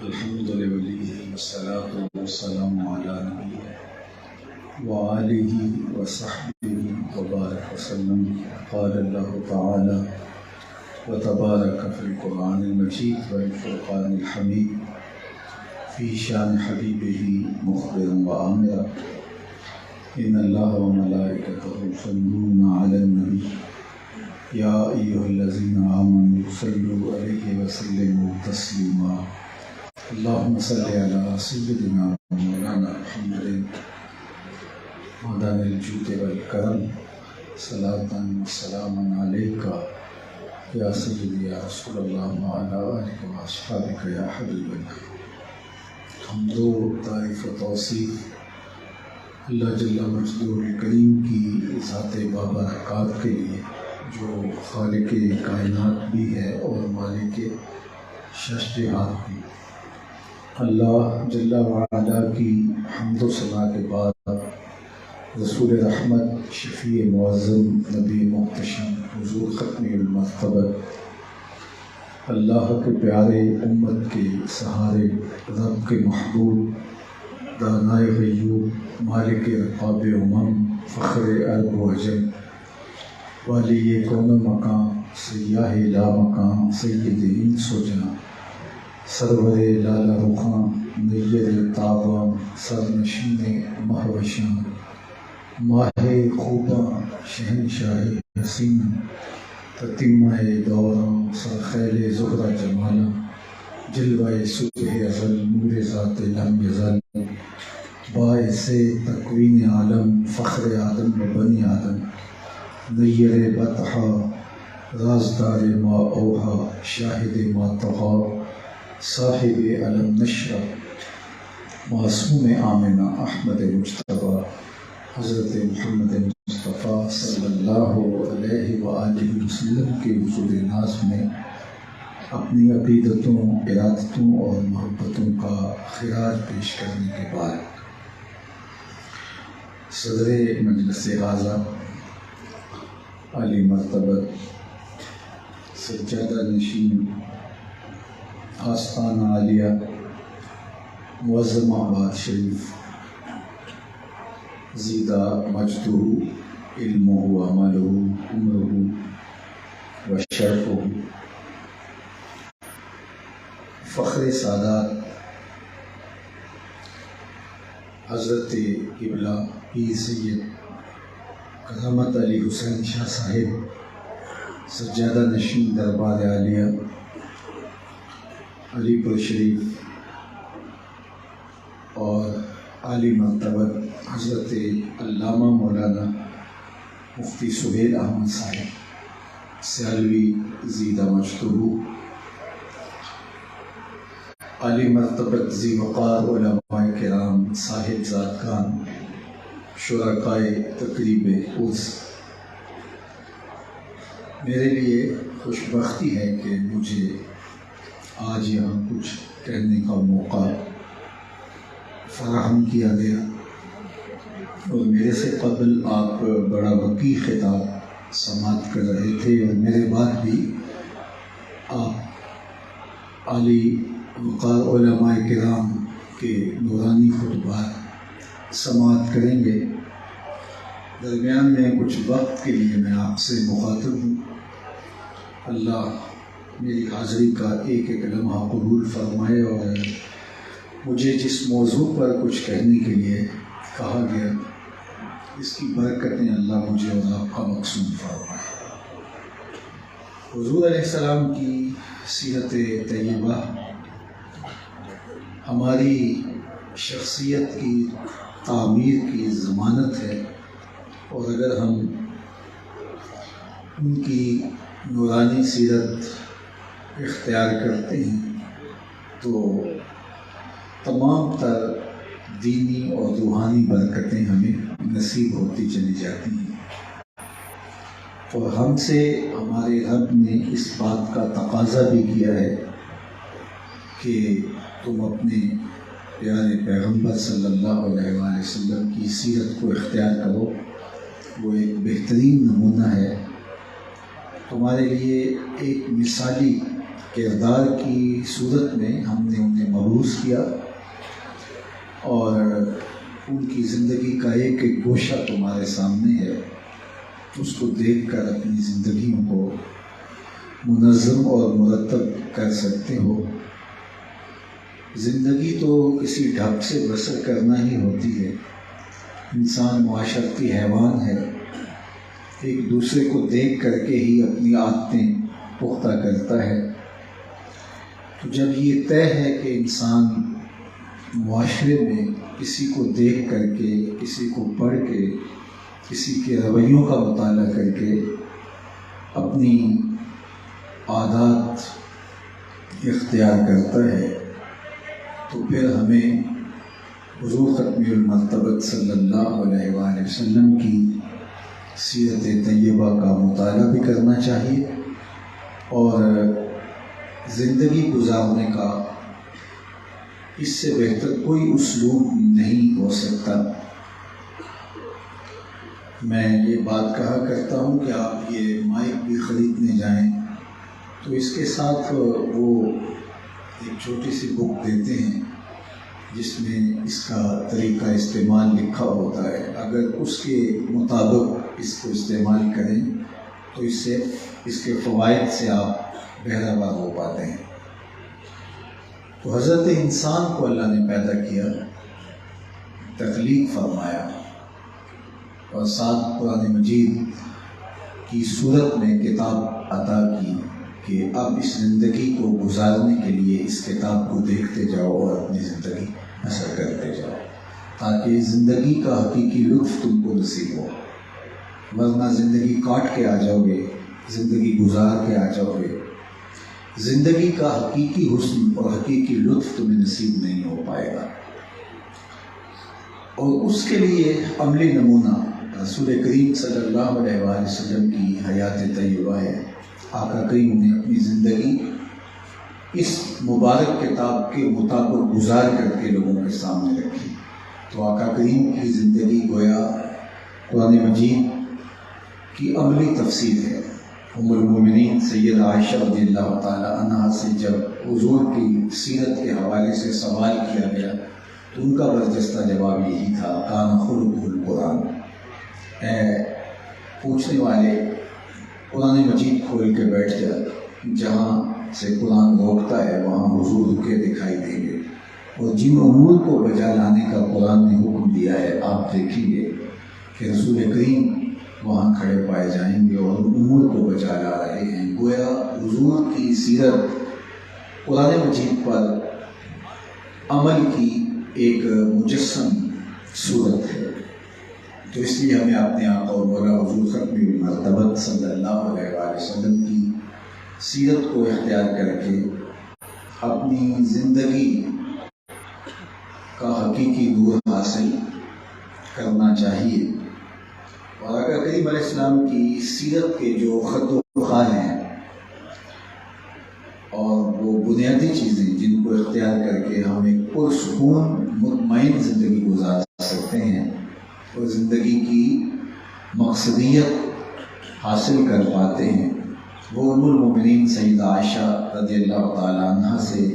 الحمد لله والصلاة والسلام على نبيه وآله وصحبه وبارك وسلم. قال الله تعالى: وتبارك في القرآن المجيد والفرقان الحميد في شان حبيبه مخبرا وآمرا إن الله وملائكته يصلون على النبي يا أيها الذين آمنوا صلوا عليه وسلموا تسليما. اللهم صل على سيدنا مولانا محمد معدن الجود والكرم صلاة وسلاما عليك يا سيدي يا رسول الله وعلى آلك وأصحابك يا حبيب الله. حمد و تعریف و توصیف اللہ جل مجدہ الکریم کی ذات بابرکات کے لیے، جو خالق کائنات بھی ہے اور مالک شش جہات بھی. اللہ جل وعلا کی حمد و ثنا کے بعد رسول رحمت، شفیع معظم، نبی محتشم، حضور ختم المرتبہ، اللہ کے پیارے، امت کے سہارے، رب کے محبوب، دانائے غیوب، مالک رقاب امم، فخر عرب و عجم، والی کون مقام، سیاہ لا مقام، سید انس و جاں، سرور لالا رخاں، نیر تاباں، سرنشین مہوشاں، ماہ خوباں، شہنشاہ حسین، تتمہ دوراں، سرخیل زہرہ جمالاں، جلوہ صبح ازل، نور ذات لم یزل، باعث تکوین عالم، فخر آدم و بنی آدم، نیر بطحا، رازدار ما اوحا، شاہد ما طغا، صاحب علم نشرہ، معصوم آمنہ، احمد مجتبیٰ، حضرت محمد مصطفیٰ صلی اللہ علیہ وآلہ وسلم کے حضور ناز میں اپنی عقیدتوں، ارادتوں اور محبتوں کا خراج پیش کرنے کے بعد صدر مجلس اعلیٰ عالی مرتبہ سجادہ نشین آستانہ عالیہ معظم آباد شریف، زیدہ مجدہ علمہ عملہ عمرہ و شرفہ، فخر سادات حضرت قبلہ پیر سید کرامت علی حسین شاہ صاحب، سجادہ نشین دربار عالیہ علی پور شریف، اور عالی مرتبہ حضرت علامہ مولانا مفتی سہیل احمد صاحب سیالوی، زیدہ مجدہ، عالی مرتبہ ذی وقار علماء کرام، صاحب زادگان، شرکائے تقریب عرس. میرے لیے خوش بختی ہے کہ مجھے آج یہاں کچھ کہنے کا موقع فراہم کیا گیا، اور میرے سے قبل آپ بڑا وقی خطاب سماعت کر رہے تھے، اور میرے بعد بھی آپ عالی وقار علماء کرام کے نورانی خطبات سماعت کریں گے. درمیان میں کچھ وقت کے لیے میں آپ سے مخاطب ہوں. اللہ میری حاضری کا ایک ایک لمحہ قبول فرمائے، اور مجھے جس موضوع پر کچھ کہنے کے لیے کہا گیا، اس کی برکتیں اللہ مجھے اور آپ کا مقصود فرمائے. حضور علیہ السلام کی سیرت طیبہ ہماری شخصیت کی تعمیر کی ضمانت ہے، اور اگر ہم ان کی نورانی سیرت اختیار کرتے ہیں تو تمام تر دینی اور روحانی برکتیں ہمیں نصیب ہوتی چلی جاتی ہیں. اور ہم سے ہمارے رب نے اس بات کا تقاضا بھی کیا ہے کہ تم اپنے پیارے پیغمبر صلی اللہ علیہ وآلہ وسلم کی سیرت کو اختیار کرو. وہ ایک بہترین نمونہ ہے تمہارے لیے. ایک مثالی کردار کی صورت میں ہم نے انہیں مبعوث مبعوث کیا، اور ان کی زندگی کا ایک ایک گوشہ تمہارے سامنے ہے، اس کو دیکھ کر اپنی زندگیوں کو منظم اور مرتب کر سکتے ہو۔ زندگی تو کسی ڈھنگ سے بسر کرنا ہی ہوتی ہے، انسان معاشرتی حیوان ہے، ایک دوسرے کو دیکھ کر کے ہی اپنی عادتیں پختہ کرتا ہے۔ تو جب یہ طے ہے کہ انسان معاشرے میں کسی کو دیکھ کر کے، کسی کو پڑھ کے، کسی کے رویوں کا مطالعہ کر کے اپنی عادات اختیار کرتا ہے، تو پھر ہمیں حضور ختم المرتبہ صلی اللہ علیہ وآلہ وسلم کی سیرت طیبہ کا مطالعہ بھی کرنا چاہیے، اور زندگی گزارنے کا اس سے بہتر کوئی اسلوب نہیں ہو سکتا۔ میں یہ بات کہا کرتا ہوں کہ آپ یہ مائک بھی خریدنے جائیں تو اس کے ساتھ وہ ایک چھوٹی سی بک دیتے ہیں جس میں اس کا طریقہ استعمال لکھا ہوتا ہے، اگر اس کے مطابق اس کو استعمال کریں تو اس سے اس کے فوائد سے آپ بہرہوار ہو پاتے ہیں۔ تو حضرت انسان کو اللہ نے پیدا کیا، تخلیق فرمایا، اور ساتھ قرآن مجید کی صورت میں کتاب عطا کی کہ اب اس زندگی کو گزارنے کے لیے اس کتاب کو دیکھتے جاؤ اور اپنی زندگی بسر کرتے جاؤ، تاکہ زندگی کا حقیقی لطف تم کو نصیب ہو، ورنہ زندگی کاٹ کے آ جاؤ گے، زندگی گزار کے آ جاؤ گے، زندگی کا حقیقی حسن اور حقیقی لطف تمہیں نصیب نہیں ہو پائے گا۔ اور اس کے لیے عملی نمونہ رسول کریم صلی اللہ علیہ وآلہ وسلم کی حیات طیبہ ہے۔ آقا کریم نے اپنی زندگی اس مبارک کتاب کے مطابق گزار کر کے لوگوں کے سامنے رکھی، تو آقا کریم کی زندگی گویا قرآن مجید کی عملی تفسیر ہے۔ ام المومنین سیدہ عائشہ رضی اللہ تعالی عنہا سے جب حضور کی سیرت کے حوالے سے سوال کیا گیا تو ان کا برجستہ جواب یہی تھا، کان خلقہ القرآن۔ اے پوچھنے والے، قرآن مجید کھول کے بیٹھ جا، جہاں سے قرآن روکتا ہے وہاں حضور رکے دکھائی دیں گے، اور جن امور کو بجا لانے کا قرآن نے حکم دیا ہے آپ دیکھیں گے کہ رسول کریم وہاں کھڑے پائے جائیں گے اور امور کو بجا لا رہے ہیں۔ گویا حضور کی سیرت قرآن مجید پر عمل کی ایک مجسم صورت ہے۔ تو اس لیے ہمیں اپنے آقا و مولا حضور ختم المرتبہ صلی اللہ علیہ وآلہ وسلم کی سیرت کو اختیار کر کے اپنی زندگی کا حقیقی نور حاصل کرنا چاہیے۔ اور آقا کریم علیہ السلام کی سیرت کے جو خط و خال ہیں اور وہ بنیادی چیزیں جن کو اختیار کر کے ہم ایک پرسکون مطمئن زندگی گزار سکتے ہیں اور زندگی کی مقصدیت حاصل کر پاتے ہیں، وہ ام المومنین سیدہ عائشہ رضی اللہ تعالی عنہ سے،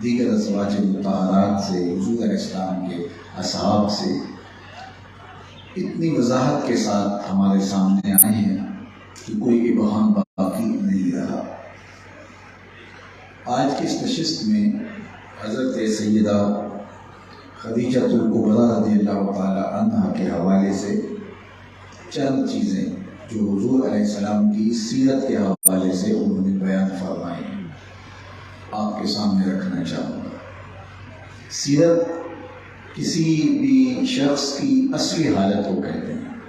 دیگر ازواج مطہرات سے، حضور علیہ السلام کے اصحاب سے اتنی وضاحت کے ساتھ ہمارے سامنے آئے ہیں کہ کوئی ابہام باقی نہیں رہا۔ آج کی اس نشست میں حضرت سیدہ خدیجہ الکبریٰ رضی اللہ تعالی عنہ کے حوالے سے چند چیزیں جو حضور علیہ السلام کی سیرت کے حوالے سے انہوں نے بیان فرمائی آپ کے سامنے رکھنا چاہوں گا۔ سیرت کسی بھی شخص کی اصلی حالت کو کہتے ہیں۔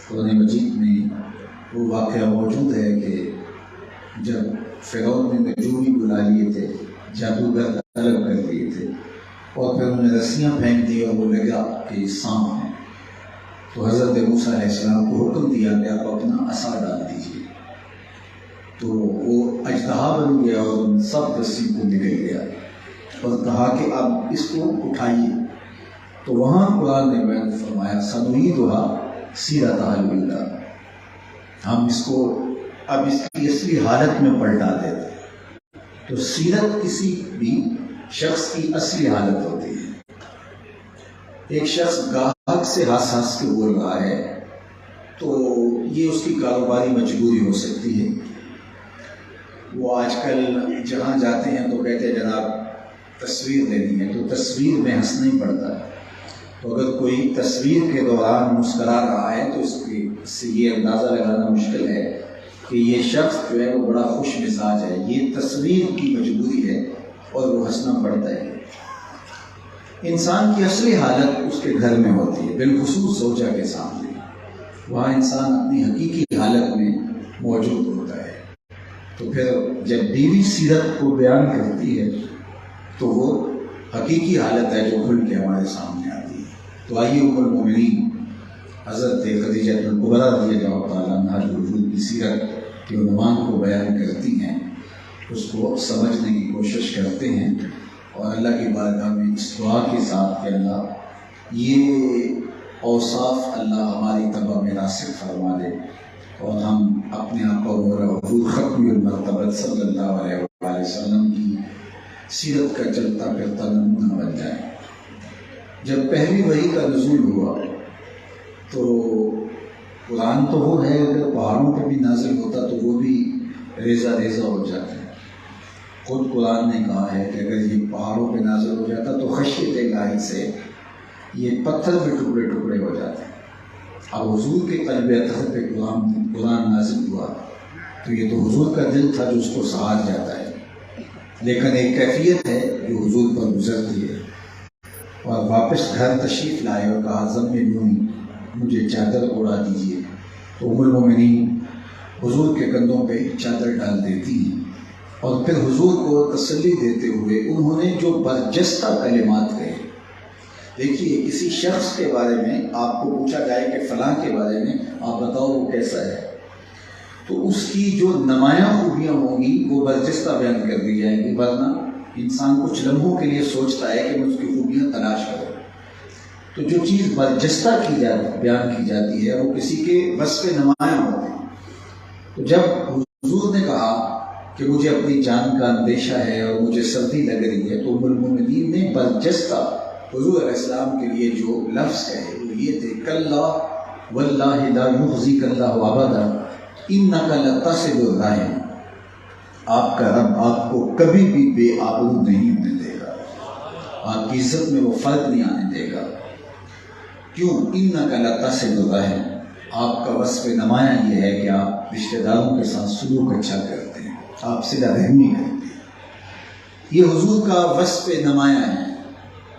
قرآن مجید میں وہ واقعہ موجود ہے کہ جب فرعون نے نجومی بلا لیے تھے، جادوگر طلب کر لیے تھے، اور پھر انہوں نے رسیاں پھینک دی اور وہ لگا کہ سانپ ہیں، تو حضرت موسیٰ علیہ السلام کو حکم دیا کہ آپ اپنا عصا ڈال دیجیے، تو وہ اژدہا بن گیا اور ان سب رسی کو نگل گیا اور کہا کہ اب اس کو اٹھائیے، تو وہاں قرآن نے بیان فرمایا سنعیدھا سیرتھا الاولیٰ، ہم اس کو اب اس کی اصلی حالت میں پلٹا دیتے۔ تو سیرت کسی بھی شخص کی اصلی حالت ہوتی ہے۔ ایک شخص گاہک سے ہنس ہنس کے بول رہا ہے تو یہ اس کی کاروباری مجبوری ہو سکتی ہے۔ وہ آج کل جہاں جاتے ہیں تو کہتے ہیں جناب تصویر لینی ہے، تو تصویر میں ہنسنا ہی پڑتا ہے۔ تو اگر کوئی تصویر کے دوران مسکرا رہا ہے تو اس سے یہ اندازہ لگانا مشکل ہے کہ یہ شخص جو ہے وہ بڑا خوش مزاج ہے، یہ تصویر کی مجبوری ہے اور وہ ہنسنا پڑتا ہے۔ انسان کی اصلی حالت اس کے گھر میں ہوتی ہے، بالخصوص زوجہ کے سامنے، وہاں انسان اپنی حقیقی حالت میں موجود ہوتا ہے۔ تو پھر جب بیوی سیرت کو بیان کرتی ہے تو وہ حقیقی حالت ہے جو کھل کے ہمارے سامنے آتی ہے۔ تو آئیے ام المومنین حضرت خدیجہ الکبریٰ رضی اللہ تعالیٰ عنہا جو حضور کی سیرت کے عنوان کو بیان کرتی ہیں، اس کو سمجھنے کی کوشش کرتے ہیں اور اللہ کی بارگاہ میں اس دعا کے ساتھ کہ اللہ یہ اوصاف اللہ ہماری طبع میں راسخ فرما دے اور ہم اپنے آقا و حضور ختم المرتبہ صلی اللہ علیہ وآلہ وسلم کی سیرت کا چلتا پھرتا نمونہ بن جائے۔ جب پہلی وحی کا نزول ہوا تو قرآن تو وہ ہے، اگر پہاڑوں پہ بھی نازل ہوتا تو وہ بھی ریزہ ریزہ ہو جاتے ہیں۔ خود قرآن نے کہا ہے کہ اگر یہ پہاڑوں پہ نازل ہو جاتا تو خشیت الہی سے یہ پتھر بھی ٹکڑے ٹکڑے ہو جاتے ہیں۔ اب حضور کے قلب اطہر پہ قرآن نازل ہوا تو یہ تو حضور کا دل تھا جو اس کو سہار جاتا ہے، لیکن ایک کیفیت ہے جو حضور پر گزرتی ہے۔ اور واپس گھر تشریف لائے اور کہا ضم نومی مجھے چادر اڑا دیجیے، تو ام المومنین حضور کے کندھوں پہ چادر ڈال دیتی ہیں اور پھر حضور کو تسلی دیتے ہوئے انہوں نے جو برجستہ کلمات کہے۔ دیکھیے کسی شخص کے بارے میں آپ کو پوچھا جائے کہ فلاں کے بارے میں آپ بتاؤ وہ کیسا ہے، تو اس کی جو نمایاں خوبیاں ہوں گی وہ برجستہ بیان کر دی جائیں گی، ورنہ انسان کچھ لمحوں کے لیے سوچتا ہے کہ میں اس کی خوبیاں تلاش کروں۔ تو جو چیز برجستہ بیان کی جاتی ہے وہ کسی کے وصف نمایاں ہوتے ہیں۔ تو جب حضور نے کہا کہ مجھے اپنی جان کا اندیشہ ہے اور مجھے سردی لگ رہی ہے، تو ام المومنین نے برجستہ حضور علیہ السلام کے لیے جو لفظ کہے وہ یہ تھے کلا واللہ لا یخزیک اللہ ابدا انک لتصل الرحم، آپ کا رب آپ کو کبھی بھی بے آبرو نہیں ہونے دے گا، آپ کی عزت میں وہ فرق نہیں آنے دے گا۔ کیوں؟ انک لتصل الرحم، آپ کا وصف نمایاں یہ ہے کہ آپ رشتہ داروں کے ساتھ سلوک اچھا کرتے ہیں، آپ صلہ رحمی کرتے ہیں، یہ حضور کا وصف نمایاں ہے۔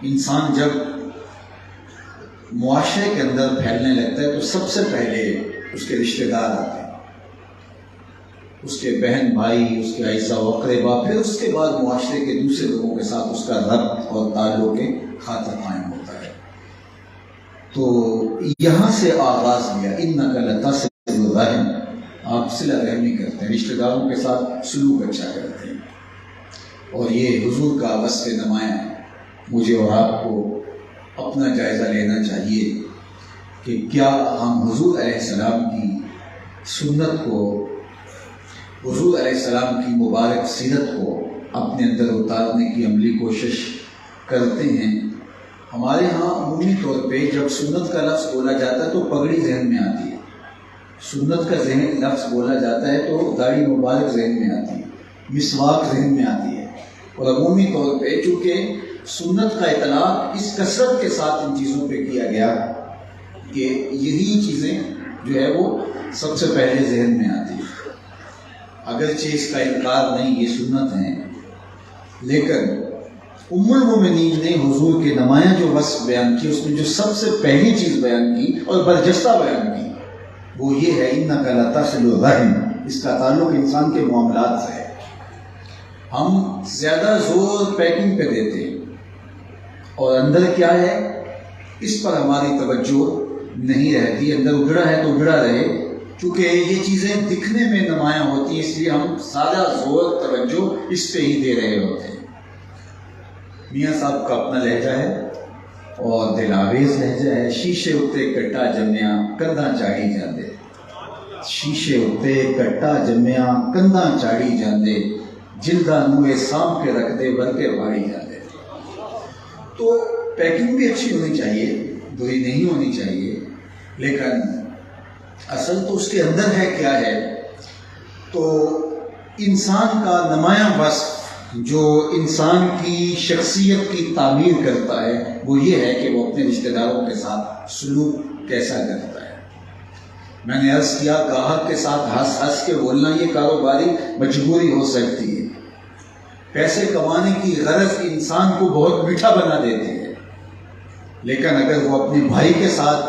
انسان جب معاشرے کے اندر پھیلنے لگتا ہے تو سب سے پہلے اس کے رشتہ دار آتے ہیں، اس کے بہن بھائی، اس کے اعزا و اقربا، پھر اس کے بعد معاشرے کے دوسرے لوگوں کے ساتھ اس کا ربط اور تعلق کے خاطر قائم ہوتا ہے۔ تو یہاں سے آغاز لیا انک لتصل الرحم، آپ صلہ رحمی کرتے ہیں، رشتہ داروں کے ساتھ سلوک اچھا کرتے ہیں، اور یہ حضور کا وصف نمایاں ہے۔ مجھے اور آپ کو اپنا جائزہ لینا چاہیے کہ کیا ہم حضور علیہ السلام کی سنت کو، حضور علیہ السلام کی مبارک سیرت کو اپنے اندر اتارنے کی عملی کوشش کرتے ہیں۔ ہمارے ہاں عمومی طور پہ جب سنت کا لفظ بولا جاتا ہے تو پگڑی ذہن میں آتی ہے، سنت کا لفظ بولا جاتا ہے تو داڑھی مبارک ذہن میں آتی ہے، مسواک ذہن میں آتی ہے، اور عمومی طور پہ چونکہ سنت کا اطلاق اس کثرت کے ساتھ ان چیزوں پہ کیا گیا کہ یہی چیزیں جو ہے وہ سب سے پہلے ذہن میں آتی ہے۔ اگرچہ اس کا انکار نہیں، یہ سنت ہیں، لیکن ام المومنین نے حضور کے نمایاں جو وصف بیان کی اس میں جو سب سے پہلی چیز بیان کی اور برجستہ بیان کی وہ یہ ہے انک لتصل الرحم۔ اس کا تعلق انسان کے معاملات سے ہے۔ ہم زیادہ زور پیکنگ پہ دیتے ہیں اور اندر کیا ہے اس پر ہماری توجہ نہیں رہتی، اندر اجڑا ہے تو اجڑا رہے، چونکہ یہ چیزیں دکھنے میں نمایاں ہوتی ہیں اس لیے ہم زیادہ زور توجہ اس پہ ہی دے رہے ہوتے ہیں۔ میاں صاحب کا اپنا لہجہ ہے اور دلاویز لہجہ ہے۔ شیشے اتے کٹا جمیا کندھاں چاڑی جاندے، شیشے اتے کٹا جمیا کندھاں چاڑی جاندے، جلداں نوے سام کے رکھ دے ورکے واڑی جاندے۔ تو پیکنگ بھی اچھی ہونی چاہیے، بری نہیں ہونی چاہیے، لیکن اصل تو اس کے اندر ہے کیا ہے؟ تو انسان کا نمایاں وصف جو انسان کی شخصیت کی تعمیر کرتا ہے وہ یہ ہے کہ وہ اپنے رشتہ داروں کے ساتھ سلوک کیسا کرتا ہے۔ میں نے عرض کیا گاہک کے ساتھ ہنس ہنس کے بولنا یہ کاروباری مجبوری ہو سکتی ہے، پیسے کمانے کی غرض انسان کو بہت میٹھا بنا دیتی ہے، لیکن اگر وہ اپنے بھائی کے ساتھ،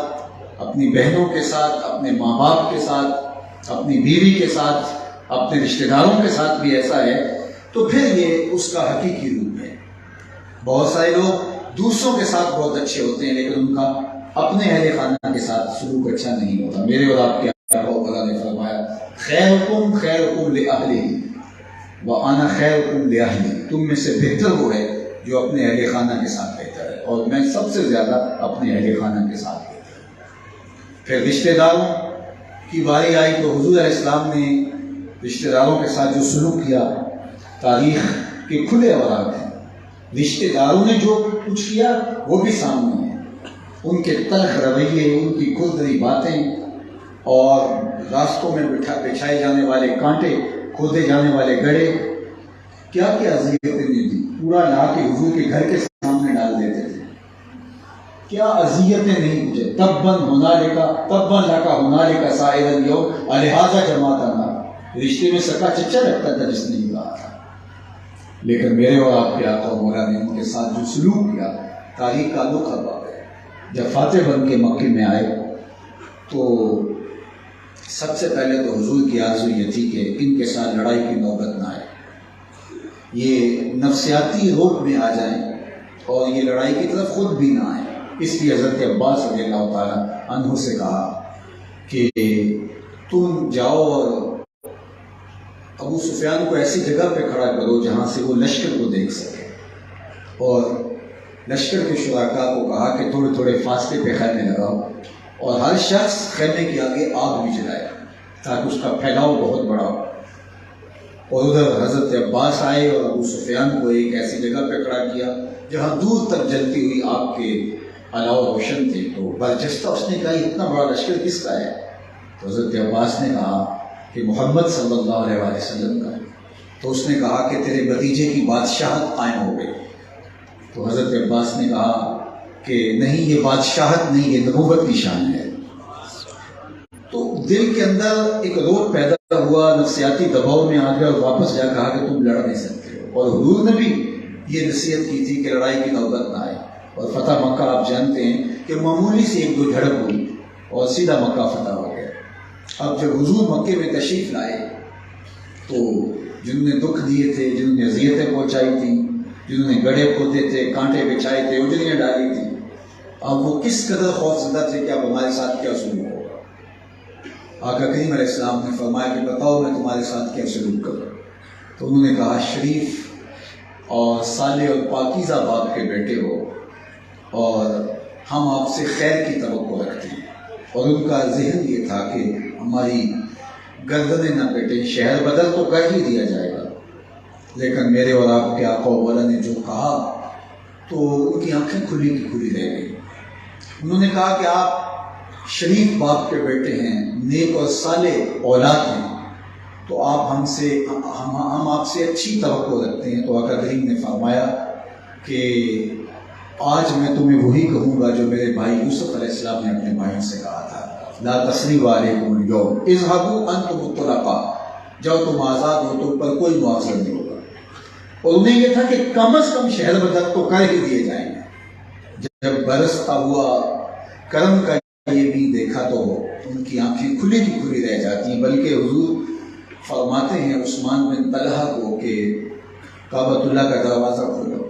اپنی بہنوں کے ساتھ، اپنے ماں باپ کے ساتھ، اپنی بیوی کے ساتھ، اپنے رشتہ داروں کے ساتھ بھی ایسا ہے تو پھر یہ اس کا حقیقی روپ ہے۔ بہت سارے لوگ دوسروں کے ساتھ بہت اچھے ہوتے ہیں لیکن ان کا اپنے اہل خانہ کے ساتھ سلوک اچھا نہیں ہوتا۔ میرے اور آپ کے اللہ نے فرمایا خیرکم خیرکم لأہلہ وَأَنَا خَيْرُكُمْ لِأَهْلِي، تم میں سے بہتر وہ ہے جو اپنے اہل خانہ کے ساتھ بہتر ہے، اور میں سب سے زیادہ اپنے اہل خانہ کے ساتھ بہتر ہوں۔ پھر رشتہ داروں کی باری آئی تو حضور علیہ السلام نے رشتہ داروں کے ساتھ جو سلوک کیا تاریخ کے کھلے اوراق ہیں، رشتہ داروں نے جو کچھ کیا وہ بھی سامنے ہے، ان کے تلخ رویے، ان کی کھردری باتیں اور راستوں میں بچھائے جانے والے کانٹے، کھودے جانے والے گڑھے، کیا کیا اذیتیں نہیں دی، پورا لا کے حضور کے گھر کے سامنے ڈال دیتے تھے، کیا اذیتیں نہیں مجھے۔ تباً لکا ہنالک سائر اليوم الہذا جماعتنا، رشتے میں سکا چچا رکھتا تھا جس نے یہ کہا تھا، لیکن میرے اور آپ کے آقا مولا نے ان کے ساتھ جو سلوک کیا تاریخ کا لکھا باب ہے۔ جب فاتح بن کے مکے میں آئے تو سب سے پہلے تو حضور کی آرزو یہ تھی کہ ان کے ساتھ لڑائی کی نوبت نہ آئے، یہ نفسیاتی روپ میں آ جائیں اور یہ لڑائی کی طرف خود بھی نہ آئیں۔ اس لیے حضرت عباس رضی اللہ تعالیٰ عنہ سے کہا کہ تم جاؤ اور ابو سفیان کو ایسی جگہ پہ کھڑا کرو جہاں سے وہ لشکر کو دیکھ سکے، اور لشکر کے شرکاء کو کہا کہ تھوڑے تھوڑے فاصلے پہ خیمے لگاؤ اور ہر شخص خیمے کے آگے آگ بھی جلائے تاکہ اس کا پھیلاؤ بہت بڑا ہو۔ اور ادھر حضرت عباس آئے اور ابو سفیان کو ایک ایسی جگہ پہ کھڑا کیا جہاں دور تک جلتی ہوئی آگ کے علاوہ روشن تھے، تو برجستہ اس نے کہا اتنا بڑا لشکر کس کا ہے؟ تو حضرت عباس نے کہا کہ محمد صلی اللہ علیہ وسلم کا ہے۔ تو اس نے کہا کہ تیرے بھتیجے کی بادشاہت قائم ہو گئی۔ تو حضرت عباس نے کہا کہ نہیں، یہ بادشاہت نہیں، یہ نبوت کی شان ہے۔ تو دل کے اندر ایک روح پیدا ہوا، نفسیاتی دباؤ میں آ گیا اور واپس جا کہا کہ تم لڑ نہیں سکتے ہو۔ اور حضور نے بھی یہ نصیحت کی تھی کہ لڑائی کی نوبت نہ آئے، اور فتح مکہ آپ جانتے ہیں کہ معمولی سے ایک دو جھڑپ ہوئی اور سیدھا مکہ فتح ہو گیا۔ اب جب حضور مکے میں تشریف لائے تو جنہوں نے دکھ دیے تھے، جنہوں نے اذیتیں پہنچائی تھیں، جنہوں نے گڑھے کھودے تھے، کانٹے بچھائے تھے، اجڑیاں ڈالی تھیں، اب وہ کس قدر خوفزدہ تھے کہ اب ہمارے ساتھ کیا سلوک ہوگا۔ آقا کریم علیہ السلام نے فرمایا کہ بتاؤ میں تمہارے ساتھ کیا سلوک کروں۔ تو انہوں نے کہا شریف اور صالح اور پاکیزہ باپ کے بیٹے ہو اور ہم آپ سے خیر کی توقع رکھتے ہیں، اور ان کا ذہن یہ تھا کہ ہماری گردنیں نہ کٹیں، شہر بدل تو کر ہی دیا جائے گا، لیکن میرے اور آپ کے آقا والا نے جو کہا تو ان کی آنکھیں کھلی کی کھلی رہ گئی۔ انہوں نے کہا کہ آپ شریف باپ کے بیٹے ہیں، نیک اور صالح اولاد ہیں، تو آپ ہم آپ سے اچھی توقع رکھتے ہیں۔ تو آقا کریم نے فرمایا کہ آج میں تمہیں وہی کہوں گا جو میرے بھائی یوسف علیہ السلام نے اپنے بھائیوں سے کہا تھا، لا تثریب علیکم اليوم اذهبوا انتم الطلقاء، جاؤ تم آزاد ہو، تم پر کوئی معاوضہ نہیں ہوگا۔ اور انہیں یہ تھا کہ کم از کم شہر بدر تو کر ہی دیے جائیں گے۔ جب برستا ہوا کرم کا یہ بھی دیکھا تو ان کی آنکھیں کھلی کی کھلی رہ جاتی ہیں، بلکہ حضور فرماتے ہیں عثمان بن طلحہ کو کہ کعبۃ اللہ کا دروازہ کھولو۔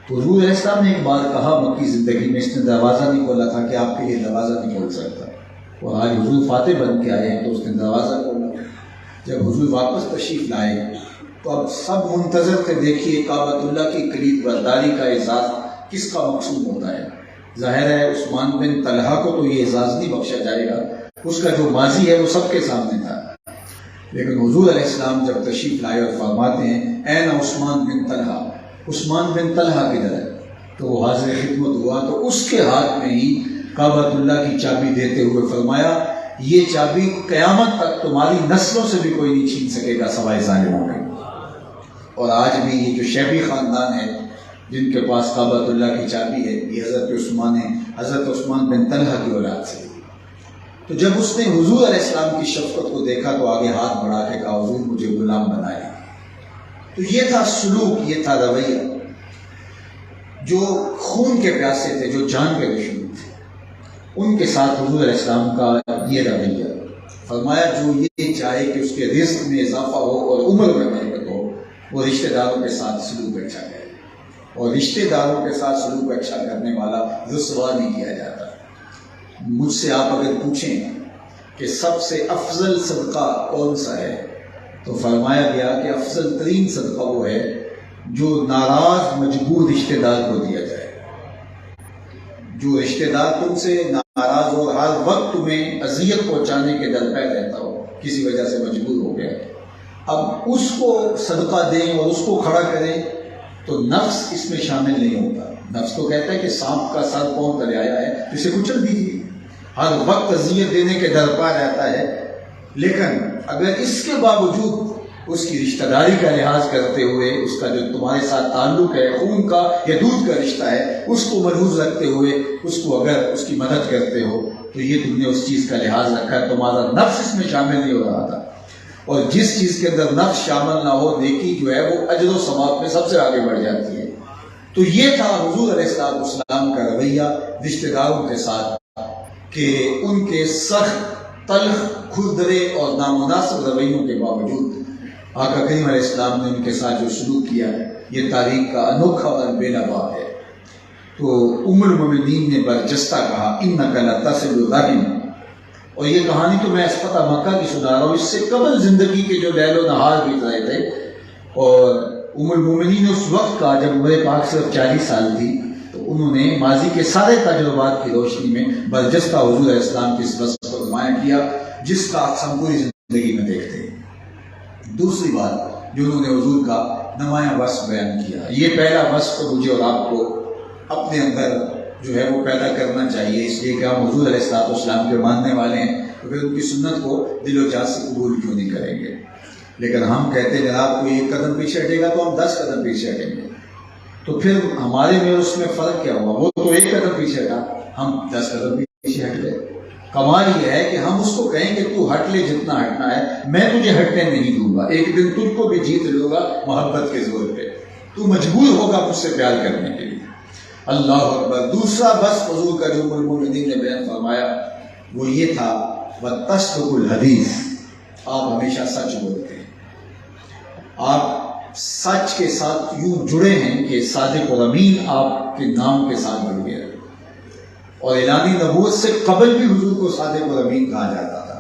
تو حضور علیہ السلام نے ایک بار کہا مکی زندگی میں اس نے دروازہ نہیں کھولا تھا کہ آپ کے لیے دروازہ نہیں کھول سکتا، اور آج حضور فاتح بن کے آئے ہیں تو اس نے دروازہ کھولا۔ جب حضور واپس تشریف لائے تو اب سب منتظر تھے، دیکھیے کعبۃ اللہ کی کلید برداری کا اعزاز کس کا مقصود ہوتا ہے۔ ظاہر ہے عثمان بن طلحہ کو تو یہ اعزاز نہیں بخشا جائے گا، اس کا جو ماضی ہے وہ سب کے سامنے تھا، لیکن حضور علیہ السلام جب تشریف لائے اور فرماتے ہیں این عثمان بن طلحہ، عثمان بن طلحہ کدھر ہے؟ تو وہ حاضر خدمت ہوا تو اس کے ہاتھ میں ہی کعبۃ اللہ کی چابی دیتے ہوئے فرمایا یہ چابی قیامت تک تمہاری نسلوں سے بھی کوئی نہیں چھین سکے گا سوائے ظالموں کے۔ اور آج بھی یہ جو شیبی خاندان ہے جن کے پاس کعبۃ اللہ کی چابی ہے، یہ حضرت عثمان بن طلحہ کی اولاد سے۔ تو جب اس نے حضور علیہ السلام کی شفقت کو دیکھا تو آگے ہاتھ بڑھا کے کہا حضور مجھے غلام بنائے۔ تو یہ تھا سلوک، یہ تھا رویہ۔ جو خون کے پیاسے تھے، جو جان کے دشمن تھے، ان کے ساتھ حضور علیہ السلام کا یہ رویہ۔ فرمایا جو یہ چاہے کہ اس کے رزق میں اضافہ ہو اور عمر میں برکت ہو، وہ رشتہ داروں کے ساتھ سلوک اچھا کرے، اور رشتہ داروں کے ساتھ سلوک اچھا کرنے والا رسوا نہیں کیا جاتا۔ مجھ سے آپ اگر پوچھیں کہ سب سے افضل صدقہ کون سا ہے، تو فرمایا گیا کہ افضل ترین صدقہ وہ ہے جو ناراض مجبور رشتہ دار کو دیا جائے۔ جو رشتہ دار تم سے ناراض ہو، ہر وقت تمہیں اذیت پہنچانے کے در پہ رہتا ہو، کسی وجہ سے مجبور ہو گیا، اب اس کو صدقہ دیں اور اس کو کھڑا کریں تو نفس اس میں شامل نہیں ہوتا۔ نفس تو کہتا ہے کہ سانپ کا سر پاؤں تلے آیا ہے تو اسے کچل دیجیے، ہر وقت اذیت دینے کے در پہ رہتا ہے۔ لیکن اگر اس کے باوجود اس کی رشتہ داری کا لحاظ کرتے ہوئے، اس کا جو تمہارے ساتھ تعلق ہے، خون کا یا دودھ کا رشتہ ہے، اس کو ملحوظ رکھتے ہوئے اس کو اگر اس کی مدد کرتے ہو تو یہ تم نے اس چیز کا لحاظ رکھا ہے، تمہارا نفس اس میں شامل نہیں ہو رہا تھا۔ اور جس چیز کے اندر نفس شامل نہ ہو، نیکی جو ہے وہ اجر و ثواب میں سب سے آگے بڑھ جاتی ہے۔ تو یہ تھا حضور علیہ السلام کا رویہ رشتہ داروں کے ساتھ، کہ ان کے سخت، تلخ، کھردرے اور نامناسب رویوں کے باوجود آقا کریم علیہ السلام نے ان کے ساتھ جو سلوک کیا ہے، یہ تاریخ کا انوکھا اور بے نوا ہے۔ تو ام المؤمنین نے برجستہ کہا انک لتصل الرحم، اور یہ کہانی تو میں فتح مکہ کی سنا رہا ہوں، اس سے قبل زندگی کے جو لیل و نہار بیت رہے تھے، اور ام المؤمنین نے اس وقت کہا جب عمر پاک صرف 40 سال تھی، تو انہوں نے ماضی کے سارے تجربات کی روشنی میں برجستہ حضور علیہ السلام کی اس وصف کو نمایاں کیا جس کا ہم پوری زندگی میں دیکھتے ہیں۔ دوسری بات جو انہوں نے حضور کا نمایاں وصف بیان کیا، یہ پہلا وصف تو مجھے اور آپ کو اپنے اندر جو ہے وہ پیدا کرنا چاہیے، اس لیے کہ ہم حضور علیہ السلام کے ماننے والے ہیں، تو پھر ان کی سنت کو دل و جان سے قبول کیوں نہیں کریں گے؟ لیکن ہم کہتے ہیں جناب کوئی ایک قدم پیچھے ہٹے گا تو ہم 10 قدم پیچھے ہٹیں گے، تو پھر ہمارے میں اس میں فرق کیا ہوا؟ وہ تو ایک قدم پیچھے ہٹا، ہم 10 قدم پیچھے ہٹ گئے۔ کمال یہ ہے کہ ہم اس کو کہیں کہ تو ہٹ لے جتنا ہٹنا ہے، میں تجھے ہٹنے نہیں دوں گا، ایک دن تجھ کو بھی جیت لوں گا محبت کے زور پہ، تو مجبور ہوگا مجھ سے پیار کرنے کے لیے۔ اللہ اکبر۔ دوسرا بس حضور کا جو ام المؤمنین نے بیان فرمایا وہ یہ تھا وَتَصْدُقُ الْحَدِيث، آپ ہمیشہ سچ بولتے ہیں، آپ سچ کے ساتھ یوں جڑے ہیں کہ صادق و امین آپ کے نام کے ساتھ جڑ گیا، اور اعلان نبوت سے قبل بھی حضور کو صادق و امین کہا جاتا تھا۔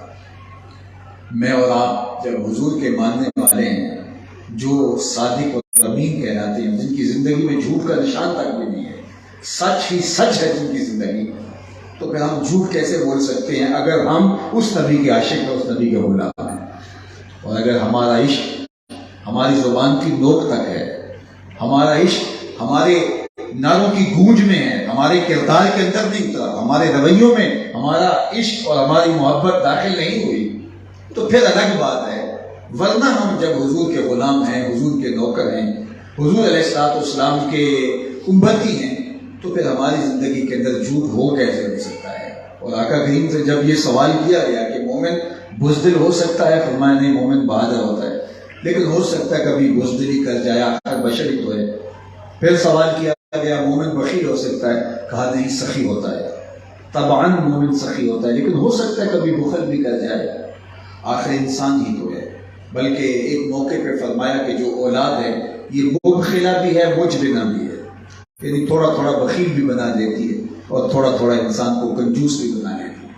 میں اور آپ جب حضور کے ماننے والے ہیں جو صادق و امین کہلاتے ہیں، جن کی زندگی میں جھوٹ کا نشان تک بھی نہیں ہے، سچ ہی سچ ہے جن کی زندگی، تو پھر ہم جھوٹ کیسے بول سکتے ہیں اگر ہم اس نبی کے عاشق اور اس نبی کے غلام ہیں؟ اور اگر ہمارا عشق ہماری زبان کی نوک تک ہے، ہمارا عشق ہمارے نعروں کی گونج میں ہے، ہمارے کردار کے اندر نہیں اترا، ہمارے رویوں میں ہمارا عشق اور ہماری محبت داخل نہیں ہوئی، تو پھر الگ بات ہے۔ ورنہ ہم جب حضور کے غلام ہیں، حضور کے نوکر ہیں، حضور علیہ السلام کے امتی ہیں، تو پھر ہماری زندگی کے اندر جھوٹ ہو کیسے ہو سکتا ہے؟ اور آقا کریم سے جب یہ سوال کیا گیا کہ مومن بزدل ہو سکتا ہے، فرمایا نہیں، مومن بہادر ہوتا ہے، لیکن ہو سکتا ہے کبھی بزدلی کر جائے، آخر بشر ہی تو ہے۔ پھر سوال کیا گیا مومن بخیل ہو سکتا ہے، کہا نہیں، سخی ہوتا ہے، طبعاً مومن سخی ہوتا ہے، لیکن ہو سکتا ہے کبھی بخل بھی کر جائے، آخر انسان ہی تو ہے۔ بلکہ ایک موقع پہ فرمایا کہ جو اولاد ہے یہ مبخلہ بھی ہے، مجبنہ بھی ہے، یعنی تھوڑا تھوڑا بخیل بھی بنا دیتی ہے اور تھوڑا تھوڑا انسان کو کنجوس بھی بنا دیتی ہے۔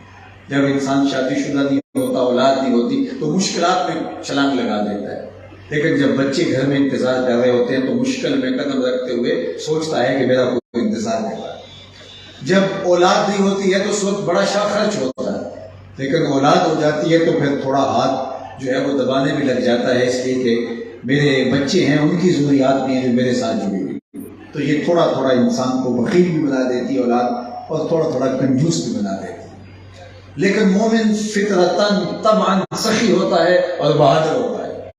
جب انسان شادی شدہ نہیں ہوتا، اولاد نہیں ہوتی، تو مشکلات میں چھلانگ لگا دیتا ہے، لیکن جب بچے گھر میں انتظار کر رہے ہوتے ہیں تو مشکل میں قدم رکھتے ہوئے سوچتا ہے کہ میرا کوئی انتظار کر رہا ہے۔ جب اولاد نہیں ہوتی ہے تو اس وقت بڑا شاہ خرچ ہوتا ہے، لیکن اولاد ہو جاتی ہے تو پھر تھوڑا ہاتھ جو ہے وہ دبانے میں لگ جاتا ہے، اس لیے کہ میرے بچے ہیں، ان کی ضروریات بھی ہیں جو میرے ساتھ جڑی ہوئی۔ تو یہ تھوڑا تھوڑا انسان کو بخیل بھی بنا دیتی ہے اولاد، اور تھوڑا تھوڑا کنجوس بھی بنا دیتی ہے۔ لیکن مومن فطرتاً طبعاً سخی ہوتا ہے اور بہادر ہوتا ہے۔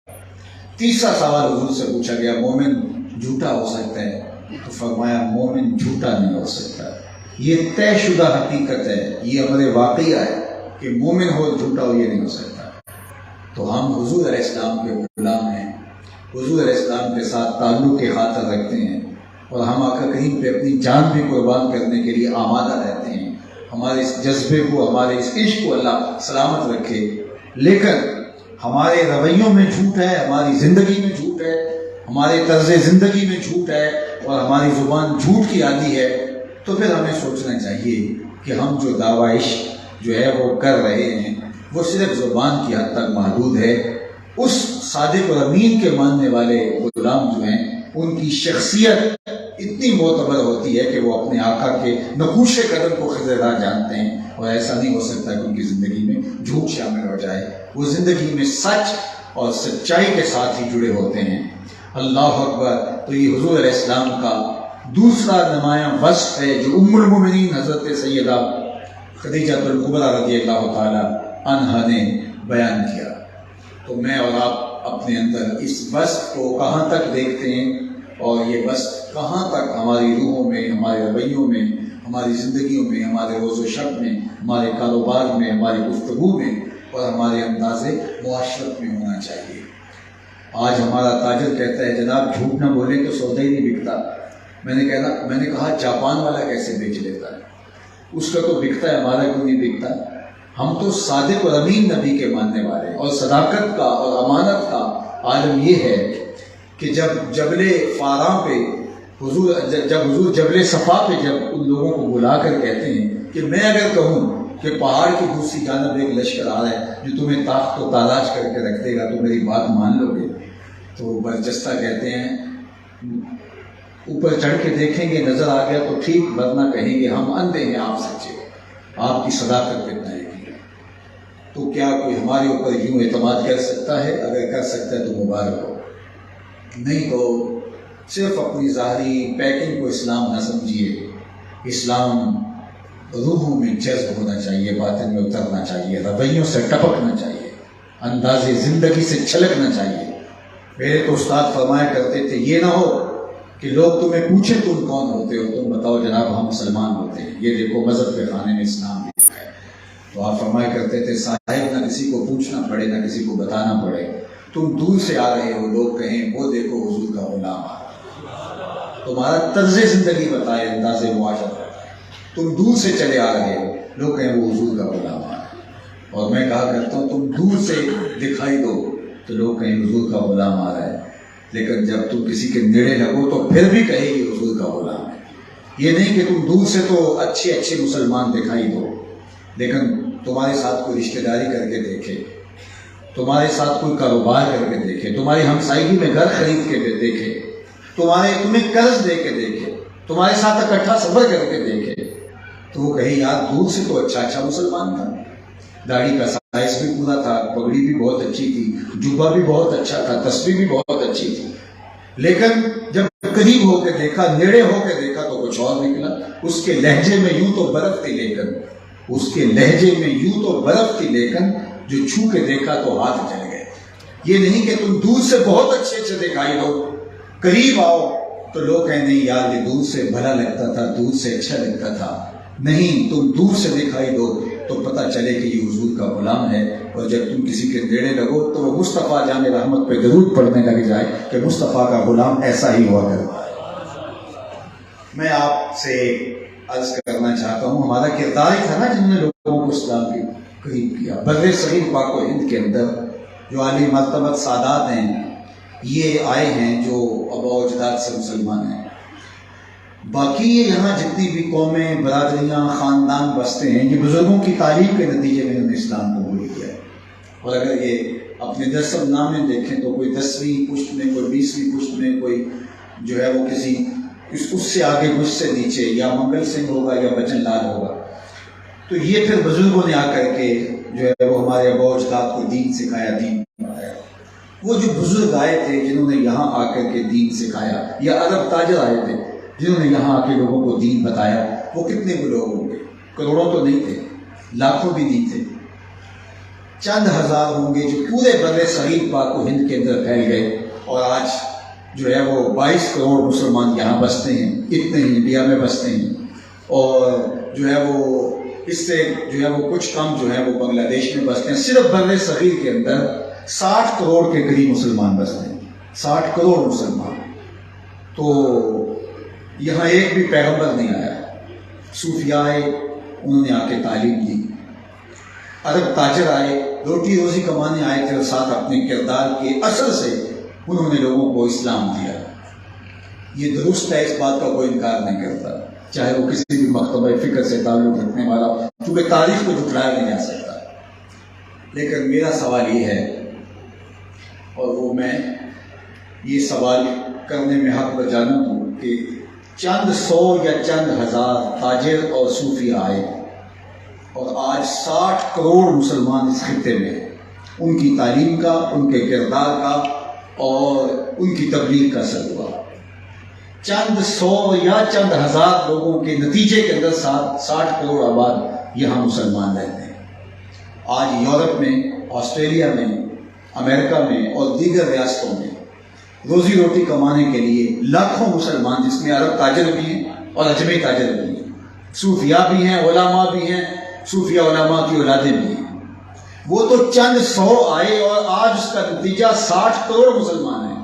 تیسرا سوال حضور سے پوچھا گیا، مومن جھوٹا ہو سکتا ہے؟ تو فرمایا مومن جھوٹا نہیں ہو سکتا، یہ طے شدہ حقیقت ہے، یہ ہمارے واقعہ ہے کہ مومن ہو جھوٹا ہو یہ نہیں ہو سکتا۔ تو ہم حضور علیہ السلام کے غلام ہیں، حضور علیہ السلام کے ساتھ تعلق کے خاطر رکھتے ہیں، اور ہم آ کر کہیں پہ اپنی جان بھی قربان کرنے کے لیے آمادہ رہتے ہیں۔ ہمارے اس جذبے کو، ہمارے اس عشق کو اللہ سلامت رکھے۔ لیکن ہمارے رویوں میں جھوٹ ہے، ہماری زندگی میں جھوٹ ہے، ہمارے طرز زندگی میں جھوٹ ہے، اور ہماری زبان جھوٹ کی عادی ہے، تو پھر ہمیں سوچنا چاہیے کہ ہم جو دعویٰ عشق جو ہے وہ کر رہے ہیں وہ صرف زبان کی حد تک محدود ہے۔ اس صادق اور امین کے ماننے والے غلام جو ہیں ان کی شخصیت اتنی معتبر ہوتی ہے کہ وہ اپنے آقا کے نقوش قدم کو خضرا جانتے ہیں، اور ایسا نہیں ہو سکتا کہ ان کی زندگی میں جھوٹ شامل ہو جائے۔ وہ زندگی میں سچ اور سچائی کے ساتھ ہی جڑے ہوتے ہیں۔ اللہ اکبر۔ تو یہ حضور علیہ السلام کا دوسرا نمایاں وصف ہے جو ام المومنین حضرت سیدہ خدیجہ الکبریٰ رضی اللہ تعالی عنہا نے بیان کیا۔ تو میں اور آپ اپنے اندر اس وصف کو کہاں تک دیکھتے ہیں، اور یہ وصف کہاں تک ہماری روحوں میں، ہمارے رویوں میں، ہماری زندگیوں میں، ہمارے روز و شب میں، ہمارے کاروبار میں، ہماری گفتگو میں اور ہمارے انداز معاشرت میں ہونا چاہیے۔ آج ہمارا تاجر کہتا ہے جناب جھوٹ نہ بولے تو سودا ہی نہیں بکتا۔ میں نے کہا جاپان والا کیسے بیچ لیتا ہے، اس کا تو بکتا ہے، ہمارا کیوں نہیں بکتا؟ ہم تو صادق اور امین نبی کے ماننے والے ہیں، اور صداقت کا اور امانت کا عالم یہ ہے کہ جب جبل فاراں پہ حضور جبل صفا پہ جب ان لوگوں کو بلا کر کہتے ہیں کہ میں اگر کہوں کہ پہاڑ کی دوسری جانب ایک لشکر آ رہا ہے جو تمہیں تاخت و تاراج کر کے رکھ دے گا تو میری بات مان لو گے؟ تو برجستہ کہتے ہیں اوپر چڑھ کے دیکھیں گے، نظر آ گیا تو ٹھیک، ورنہ کہیں گے ہم اندھے ہیں، آپ سچے ہو، آپ کی صداقت پہ اتنا یقین ہے۔ تو کیا کوئی ہمارے اوپر یوں اعتماد کر سکتا ہے؟ اگر کر سکتا ہے تو مبارک ہو، نہیں تو صرف اپنی ظاہری پیکنگ کو اسلام نہ سمجھیے۔ اسلام روحوں میں جذب ہونا چاہیے، باطن میں اترنا چاہیے، رویوں سے ٹپکنا چاہیے، انداز زندگی سے چھلکنا چاہیے۔ میرے تو استاد فرمایا کرتے تھے یہ نہ ہو کہ لوگ تمہیں پوچھیں تم کون ہوتے ہو، تم بتاؤ جناب ہم مسلمان ہوتے ہیں، یہ دیکھو مذہب کے خانے میں اسلام لکھا ہے۔ تو آپ فرمایا کرتے تھے صاحب نہ کسی کو پوچھنا پڑے نہ کسی کو بتانا پڑے، تم دور سے آ رہے ہو، لوگ کہیں وہ دیکھو حضور کا غلام آ رہا ہے، تمہارا طرز زندگی بتائے، انداز معاشرت بتائے، تم دور سے چلے آ رہے ہو، لوگ کہیں وہ حضور کا غلام آ رہا ہے۔ اور میں کہا کرتا ہوں تم دور سے دکھائی دو تو لوگ کہیں حضور کا غلام آ رہا ہے، لیکن جب تم کسی کے نیڑے لگو تو پھر بھی کہے گی حضور کا غلام ہے۔ یہ نہیں کہ تم دور سے تو اچھے اچھے مسلمان دکھائی دو، لیکن تمہارے ساتھ کوئی رشتہ داری کر کے دیکھے، تمہارے ساتھ کوئی کاروبار کر کے دیکھے، تمہاری ہمسائیگی میں گھر خرید کے دیکھے، تمہیں قرض دے کے دیکھے، تمہارے ساتھ اکٹھا سفر کر کے دیکھے، تو وہ کہے یار دور سے تو اچھا مسلمان تھا، داڑھی کا سائز بھی پورا تھا، پگڑی بھی بہت اچھی تھی، جبہ بھی بہت اچھا تھا، تسبیح بھی بہت اچھی تھی، لیکن جب قریب ہو کے دیکھا، نیڑے ہو کے دیکھا تو کچھ اور نکلا۔ اس کے لہجے میں یوں تو برف تھی لیکن جو چھو کے دیکھا تو ہاتھ جل گئے۔ یہ نہیں کہ تم دور سے بہت اچھے دکھائی دو، قریب آؤ تو لوگ کہیں نہیں یار یہ دور سے بھلا لگتا تھا، دور سے اچھا لگتا تھا۔ نہیں، تم دور سے دکھائی دو تو پتہ چلے کہ یہ حضور کا غلام ہے، اور جب تم کسی کے نیڑے لگو تو وہ مصطفیٰ جان رحمت پہ درود پڑھنے لگ جائے کہ مصطفیٰ کا غلام ایسا ہی ہوا کرتا ہے۔ میں آپ سے عرض کرنا چاہتا ہوں، ہمارا کردار ہی تھا نا جن نے لوگوں کو اسلام کے قریب کیا۔ بر صغیر پاک و ہند کے اندر جو عالی مرتبت سادات ہیں یہ آئے ہیں جو آباء و اجداد سے مسلمان ہیں۔ باقی یہاں جتنی بھی قومیں، برادریاں، خاندان بستے ہیں، یہ بزرگوں کی تعلیم کے نتیجے میں انہوں نے اسلام قبول کیا ہے۔ اور اگر یہ اپنے نسب نامے دیکھیں تو کوئی 10ویں پشت میں، کوئی 20ویں پشت میں، کوئی جو ہے وہ کسی اس سے آگے مجھ سے نیچے یا منگل سنگھ ہوگا یا بچن لال ہوگا۔ تو یہ پھر بزرگوں نے آ کر کے جو ہے وہ ہمارے آباء و اجداد کو دین سکھایا، دین بتایا۔ وہ جو بزرگ آئے تھے جنہوں نے یہاں آ کر کے دین سکھایا، یا عرب تاجر آئے تھے، جنہوں نے یہاں آ کے لوگوں کو دین بتایا، وہ کتنے وہ لوگ ہوں گے؟ کروڑوں تو نہیں تھے، لاکھوں بھی نہیں تھے، چند ہزار ہوں گے جو پورے بر صغیر پاک و ہند کے اندر پھیل گئے، اور آج جو ہے وہ 22 کروڑ مسلمان یہاں بستے ہیں، اتنے ہی انڈیا میں بستے ہیں، اور جو ہے وہ اس سے جو ہے وہ کچھ کم جو ہے وہ بنگلہ دیش میں بستے ہیں۔ صرف بر صغیر کے اندر 60 کروڑ کے قریب مسلمان بستے ہیں، 60 کروڑ مسلمان۔ تو یہاں ایک بھی پیغمبر نہیں آیا، صوفیاء آئے، انہوں نے آ کے تعلیم دی، عرب تاجر آئے، روٹی روزی کمانے آئے تھے، اور ساتھ اپنے کردار کے اثر سے انہوں نے لوگوں کو اسلام دیا۔ یہ درست ہے، اس بات کا کوئی انکار نہیں کرتا، چاہے وہ کسی بھی مکتبہ فکر سے تعلق رکھنے والا، کیونکہ تاریخ کو جھٹلایا نہیں جا سکتا۔ لیکن میرا سوال یہ ہے، اور وہ میں یہ سوال کرنے میں حق بجانب ہوں، کہ چند سو یا چند ہزار تاجر اور صوفی آئے، اور آج 60 کروڑ مسلمان اس خطے میں ہیں، ان کی تعلیم کا، ان کے کردار کا اور ان کی تبلیغ کا اثر ہوا۔ چند سو یا چند ہزار لوگوں کے نتیجے کے اندر 60 کروڑ آباد یہاں مسلمان رہتے ہیں۔ آج یورپ میں، آسٹریلیا میں، امریکہ میں اور دیگر ریاستوں میں روزی روٹی کمانے کے لیے لاکھوں مسلمان، جس میں عرب تاجر بھی ہیں اور اجمی تاجر بھی ہیں، صوفیاء بھی ہیں، علماء بھی ہیں، صوفیاء علماء کی اولادیں بھی ہیں۔ وہ تو چند سو آئے اور آج اس کا نتیجہ 60 کروڑ مسلمان ہیں،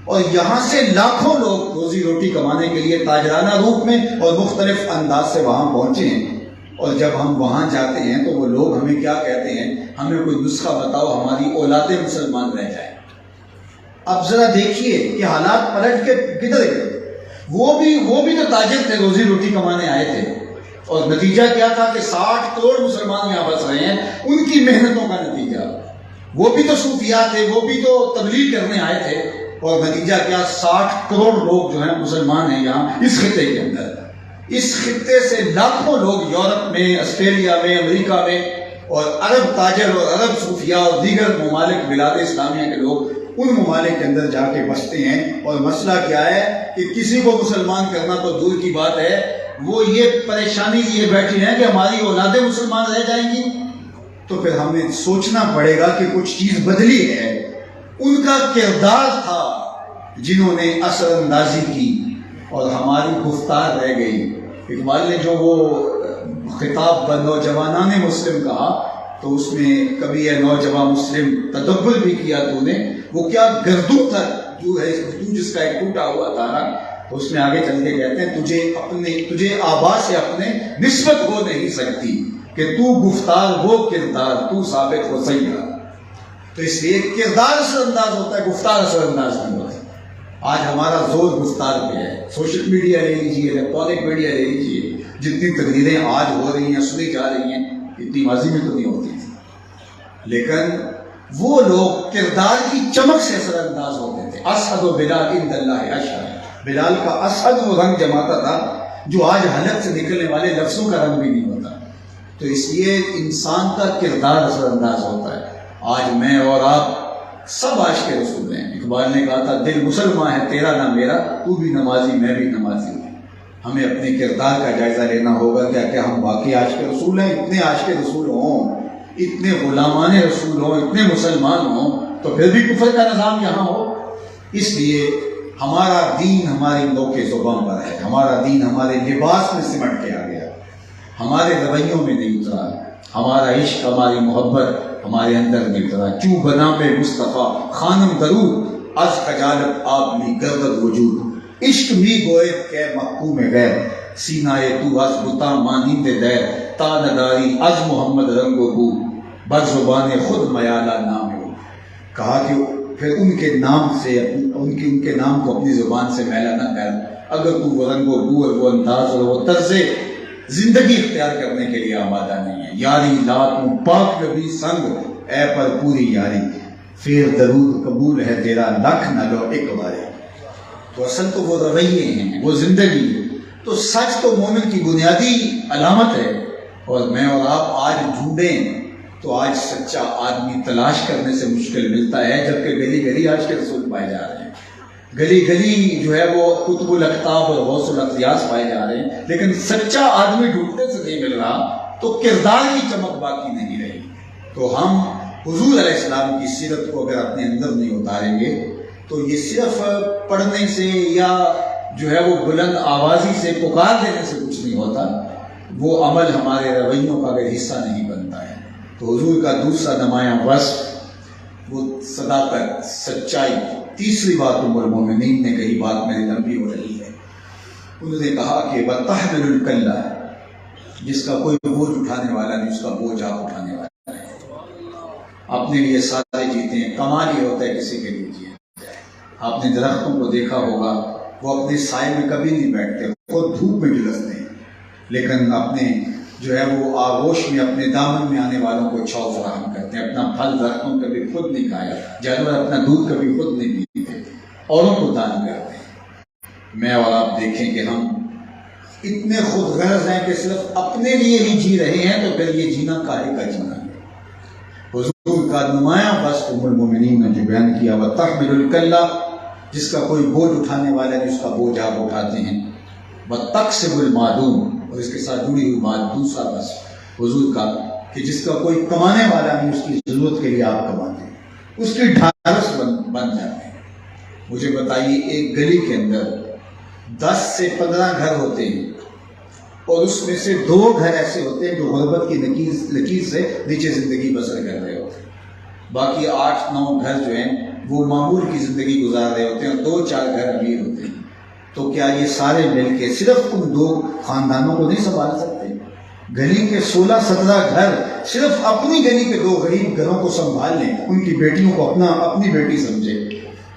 اور یہاں سے لاکھوں لوگ روزی روٹی کمانے کے لیے تاجرانہ روپ میں اور مختلف انداز سے وہاں پہنچے ہیں۔ اور جب ہم وہاں جاتے ہیں تو وہ لوگ ہمیں کیا کہتے ہیں؟ ہمیں کوئی نسخہ بتاؤ، ہماری اولادیں مسلمان رہ جائیں۔ اب ذرا دیکھیے کہ حالات پلٹ کے کدھر گئے۔ وہ بھی تو تاجر تھے، روزی روٹی کمانے آئے تھے، اور نتیجہ کیا تھا کہ 60 کروڑ مسلمان یہاں بس رہے ہیں، ان کی محنتوں کا نتیجہ۔ وہ بھی تو صوفیاء تھے، وہ بھی تو تبلیغ کرنے آئے تھے، اور نتیجہ کیا؟ 60 کروڑ لوگ جو ہیں مسلمان ہیں یہاں اس خطے کے اندر۔ اس خطے سے لاکھوں لوگ یورپ میں، آسٹریلیا میں، امریکہ میں، اور عرب تاجر اور عرب صوفیاء اور دیگر ممالک بلاد اسلامیہ کے لوگ ان ممالک کے اندر جا کے بستے ہیں۔ اور مسئلہ کیا ہے کہ کسی کو مسلمان کرنا تو دور کی بات ہے، وہ یہ پریشانی لیے بیٹھے ہیں کہ ہماری اولادیں مسلمان رہ جائیں گی۔ تو پھر ہمیں سوچنا پڑے گا کہ کچھ چیز بدلی ہے۔ ان کا کردار تھا جنہوں نے اثر اندازی کی، اور ہماری گفتار رہ گئی۔ اقبال نے جو وہ خطاب بنوجوانان مسلم کہا، تو اس میں کبھی ہے نوجوان مسلم تدبر بھی کیا تو نے، وہ کیا گردوں تھا جو ہے جس کا ایک ٹوٹا ہوا تارا۔ تو اس میں آگے چل کے کہتے ہیں تجھے آبا سے اپنے نسبت ہو نہیں سکتی، کہ تو گفتار وہ کردار، تو ثابت ہو سیاح۔ تو اس لیے کردار اثر انداز ہوتا ہے، گفتار اثر انداز نہیں ہوتا۔ آج ہمارا زور گفتار پہ ہے، سوشل میڈیا لے لیجیے، الیکٹرانک میڈیا لے لیجیے، جتنی تقریریں آج ہو رہی ہیں، سنی جا رہی ہیں، اتنی ماضی میں تو نہیں ہوتی تھی۔ لیکن وہ لوگ کردار کی چمک سے اثر انداز ہوتے تھے۔ اسعد و بلال عند اللہ اشہد، بلال کا اسعد وہ رنگ جماتا تھا جو آج حلق سے نکلنے والے لفظوں کا رنگ بھی نہیں ہوتا۔ تو اس لیے انسان کا کردار اثر انداز ہوتا ہے۔ آج میں اور آپ سب عاشق رسول ہیں۔ اقبال نے کہا تھا دل مسلمان ہے تیرا نہ میرا، تو بھی نمازی میں بھی نمازی ہوں۔ ہمیں اپنے کردار کا جائزہ لینا ہوگا، کیا ہم واقعی عاشق رسول ہیں؟ اتنے عاشق رسول ہوں، اتنے غلامان رسول ہوں، اتنے مسلمان ہوں، تو پھر بھی کفر کا نظام یہاں ہو۔ اس لیے ہمارا دین ہماری نوک زبان پر ہے، ہمارا دین ہمارے لباس میں سمٹ کے آ گیا، ہمارے رویوں میں نہیں اترا۔ ہمارا عشق، ہماری محبت ہمارے اندر نہیں اترا۔ چوں بنا پہ مصطفیٰ خانم درود، از خجالت آپ لی گردد وجود، عشق می گوید کہ محکوم غیر، سینہ تو از بتا مانند دیر، تا نداری از محمد رنگ و بو، بر زبان خود میالہ نام ہو۔ کہا کہ پھر ان کے نام سے، ان کے نام کو اپنی زبان سے میلہ نہ کر، اگر تو وہ رنگ و بو اور وہ انداز اور وہ طرز زندگی اختیار کرنے کے لیے آمادہ نہیں ہے۔ یاری لاتوں پاک نبی سنگ، اے پر پوری یاری، پھر درود قبول ہے تیرا لکھ نہ لو ایک بارے۔ تو اصل تو وہ رویے ہیں، وہ زندگی ہے۔ تو سچ تو مومن کی بنیادی علامت ہے، اور میں اور آپ آج ڈھونڈیں تو آج سچا آدمی تلاش کرنے سے مشکل ملتا ہے، جبکہ گلی گلی عاشق رسول پائے جا رہے ہیں۔ گلی گلی جو ہے وہ قطب الاقطاب اور غوث الاقیاس پائے جا رہے ہیں، لیکن سچا آدمی ڈھونڈنے سے نہیں مل رہا، تو کردار کی چمک باقی نہیں رہی۔ تو ہم حضور علیہ السلام کی سیرت کو اگر اپنے اندر نہیں اتاریں گے تو یہ صرف پڑھنے سے یا جو ہے وہ بلند آوازی سے پکار دینے سے کچھ نہیں ہوتا، وہ عمل ہمارے رویوں کا اگر حصہ نہیں بنتا ہے۔ تو حضور کا دوسرا نمایاں وصف وہ صداقت، سچائی۔ تیسری بات ام المومنین نے کہی، بات میری لمبی ہو رہی ہے، انہوں نے کہا کہ وَتَحْمِلُ الْكَلَّةَ، جس کا کوئی بوجھ اٹھانے والا نہیں، اس کا بوجھ آپ اٹھانے والا ہے۔ اپنے لیے سارے جیتے ہیں، کمال یہ ہوتا ہے کسی کے لیے جیتے۔ آپ نے درختوں کو دیکھا ہوگا، وہ اپنے سائے میں کبھی نہیں بیٹھتے، خود دھوپ میں جھلستے ہیں، لیکن اپنے جو ہے وہ آغوش میں اپنے دامن میں آنے والوں کو چھاؤ فراہم کرتے ہیں۔ اپنا پھل درختوں کبھی خود نہیں کھایا، جانور اپنا دودھ کبھی خود نہیں پیتے، اوروں کو دان کرتے ہیں۔ میں اور آپ دیکھیں کہ ہم اتنے خود غرض ہیں کہ صرف اپنے لیے ہی جی رہے ہیں، تو پھر یہ جینا کاہے کا جینا ہے؟ حضور کا نمایاں وصف ام المومنین نے جو بیان کیا، وَتَحْمِلُ الْكَلَّةَ، جس کا کوئی بوجھ اٹھانے والا نہیں، اس کا بوجھ آپ اٹھاتے ہیں۔ وَتَقْسِبُ الْمَعْدُومَ، اور اس کے ساتھ جڑی ہوئی بات دوسرا وصف حضور کا کہ جس کا کوئی کمانے والا نہیں، اس کی ضرورت کے لیے آپ کماتے ہیں، اس کی ڈھارس بن جاتے ہیں۔ مجھے بتائیے، ایک گلی کے اندر 10 سے 15 گھر ہوتے ہیں، اور اس میں سے 2 گھر ایسے ہوتے ہیں جو غربت کی لکیر سے نیچے زندگی بسر کر رہے ہوتے ہیں، باقی 8-9 گھر جو ہیں وہ معمول کی زندگی گزار رہے ہوتے ہیں، اور 2-4 گھر امیر ہوتے ہیں۔ تو کیا یہ سارے مل کے صرف ان 2 خاندانوں کو نہیں سنبھال سکتے؟ گلی کے 16-17 گھر صرف اپنی گلی کے 2 غریب گھروں کو سنبھال لیں، ان کی بیٹیوں کو اپنی بیٹی سمجھے،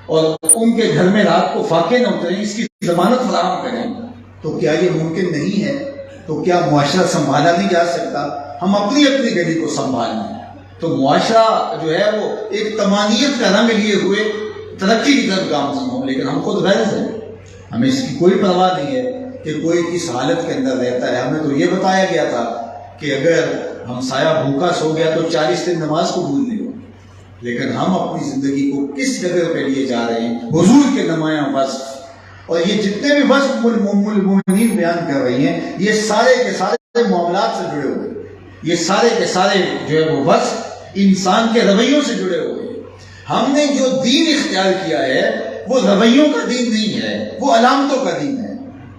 اور ان کے گھر میں رات کو فاقے نہ اتریں، اس کی ضمانت فراہم کریں، تو کیا یہ ممکن نہیں ہے؟ تو کیا معاشرہ سنبھالا نہیں جا سکتا؟ ہم اپنی گلی کو سنبھال لیں تو معاشرہ جو ہے وہ ایک تمانیت کا رنگ لیے ہوئے ترقی کی طرف گامزن ہوں، لیکن ہم خود غرض ہیں، ہمیں اس کی کوئی پرواہ نہیں ہے کہ کوئی کس حالت کے اندر رہتا ہے۔ ہمیں تو یہ بتایا گیا تھا کہ اگر ہمسایہ بھوکا سو گیا تو 40 دن نماز قبول نہیں ہو، لیکن ہم اپنی زندگی کو کس جگہ پہ لیے جا رہے ہیں؟ حضور کے نمایاں وصف، اور یہ جتنے بھی وصف المومنین بیان کر رہی ہیں، یہ سارے کے سارے معاملات سے جڑے ہوئے، یہ سارے کے سارے جو ہے وہ وصف انسان کے رویوں سے جڑے ہوئے ہیں۔ ہم نے جو دین اختیار کیا ہے وہ رویوں کا دین نہیں ہے، وہ علامتوں کا دین ہے۔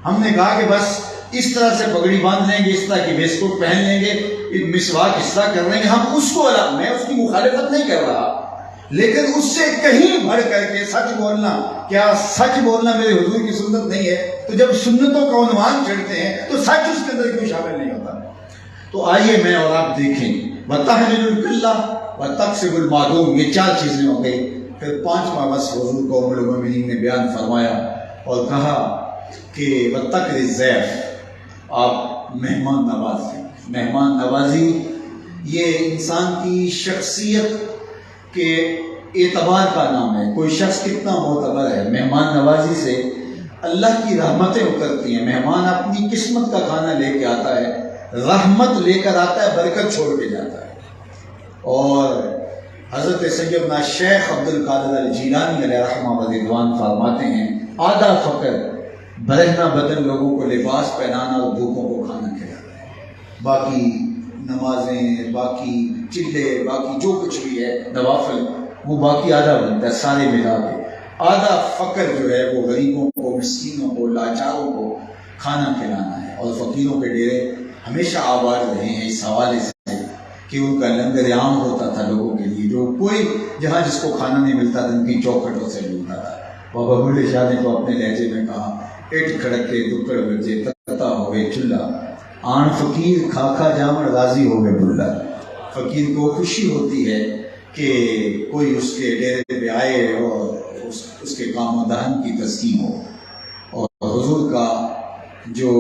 ہم نے کہا کہ بس اس طرح سے پگڑی باندھ لیں گے، اس طرح کی ویسٹ کوٹ پہن لیں گے، مسواک اس طرح کر لیں گے، ہم اس کو میں اس کی مخالفت نہیں کر رہا، لیکن اس سے کہیں بڑھ کر کے سچ بولنا، کیا سچ بولنا میرے حضور کی سنت نہیں ہے؟ تو جب سنتوں کا عنوان چڑھتے ہیں تو سچ اس کے اندر کیوں شامل نہیں ہوتا؟ تو آئیے میں اور آپ دیکھیں، وَتَحْمِلُ الْكَلَّةَ وَتَقْسِبُ الْمَعْدُومَ، یہ 4 چیزیں ہو گئی۔ پھر 5واں وصف حضور کو ام المومنین نے بیان فرمایا اور کہا کہ وَتَقْرِ الضَّيْفَ، آپ مہمان نواز ہیں۔ مہمان نوازی یہ انسان کی شخصیت کے اعتبار کا نام ہے۔ کوئی شخص کتنا معتبر ہے، مہمان نوازی سے اللہ کی رحمتیں اترتی ہیں۔ مہمان اپنی قسمت کا کھانا لے کے آتا ہے، رحمت لے کر آتا ہے، برکت چھوڑ کے جاتا ہے۔ اور حضرت سیدنا شیخ عبد القادر الجیلانی علیہ رحمہ و رضوان فرماتے ہیں، آدھا فقر برہنہ بدن لوگوں کو لباس پہنانا اور بھوکوں کو کھانا کھلانا ہے، باقی نمازیں، باقی چلے، باقی جو کچھ بھی ہے نوافل، وہ باقی آدھا بنتا ہے، سارے ملا کے۔ آدھا فقر جو ہے وہ غریبوں کو، مسکینوں کو، لاچاروں کو کھانا کھلانا ہے۔ اور فقیروں کے ڈیرے ہمیشہ آباد رہے ہیں اس حوالے سے کہ ان کا لنگر عام ہوتا تھا لوگوں کے لیے، جو کوئی جہاں جس کو کھانا نہیں ملتا تھا ان کی چوکھٹوں سے ملتا تھا۔ بابا بھولے شاہ نے تو اپنے لہجے میں کہا، اٹ کھڑکے دکڑ بجے تتا ہوئے چولہا، آن فقیر کھا کھا جامڑ غازی ہوئے بلا۔ فقیر کو خوشی ہوتی ہے کہ کوئی اس کے ڈیرے پہ آئے اور اس کے کام و دہن کی تسکین ہو۔ اور حضور کا جو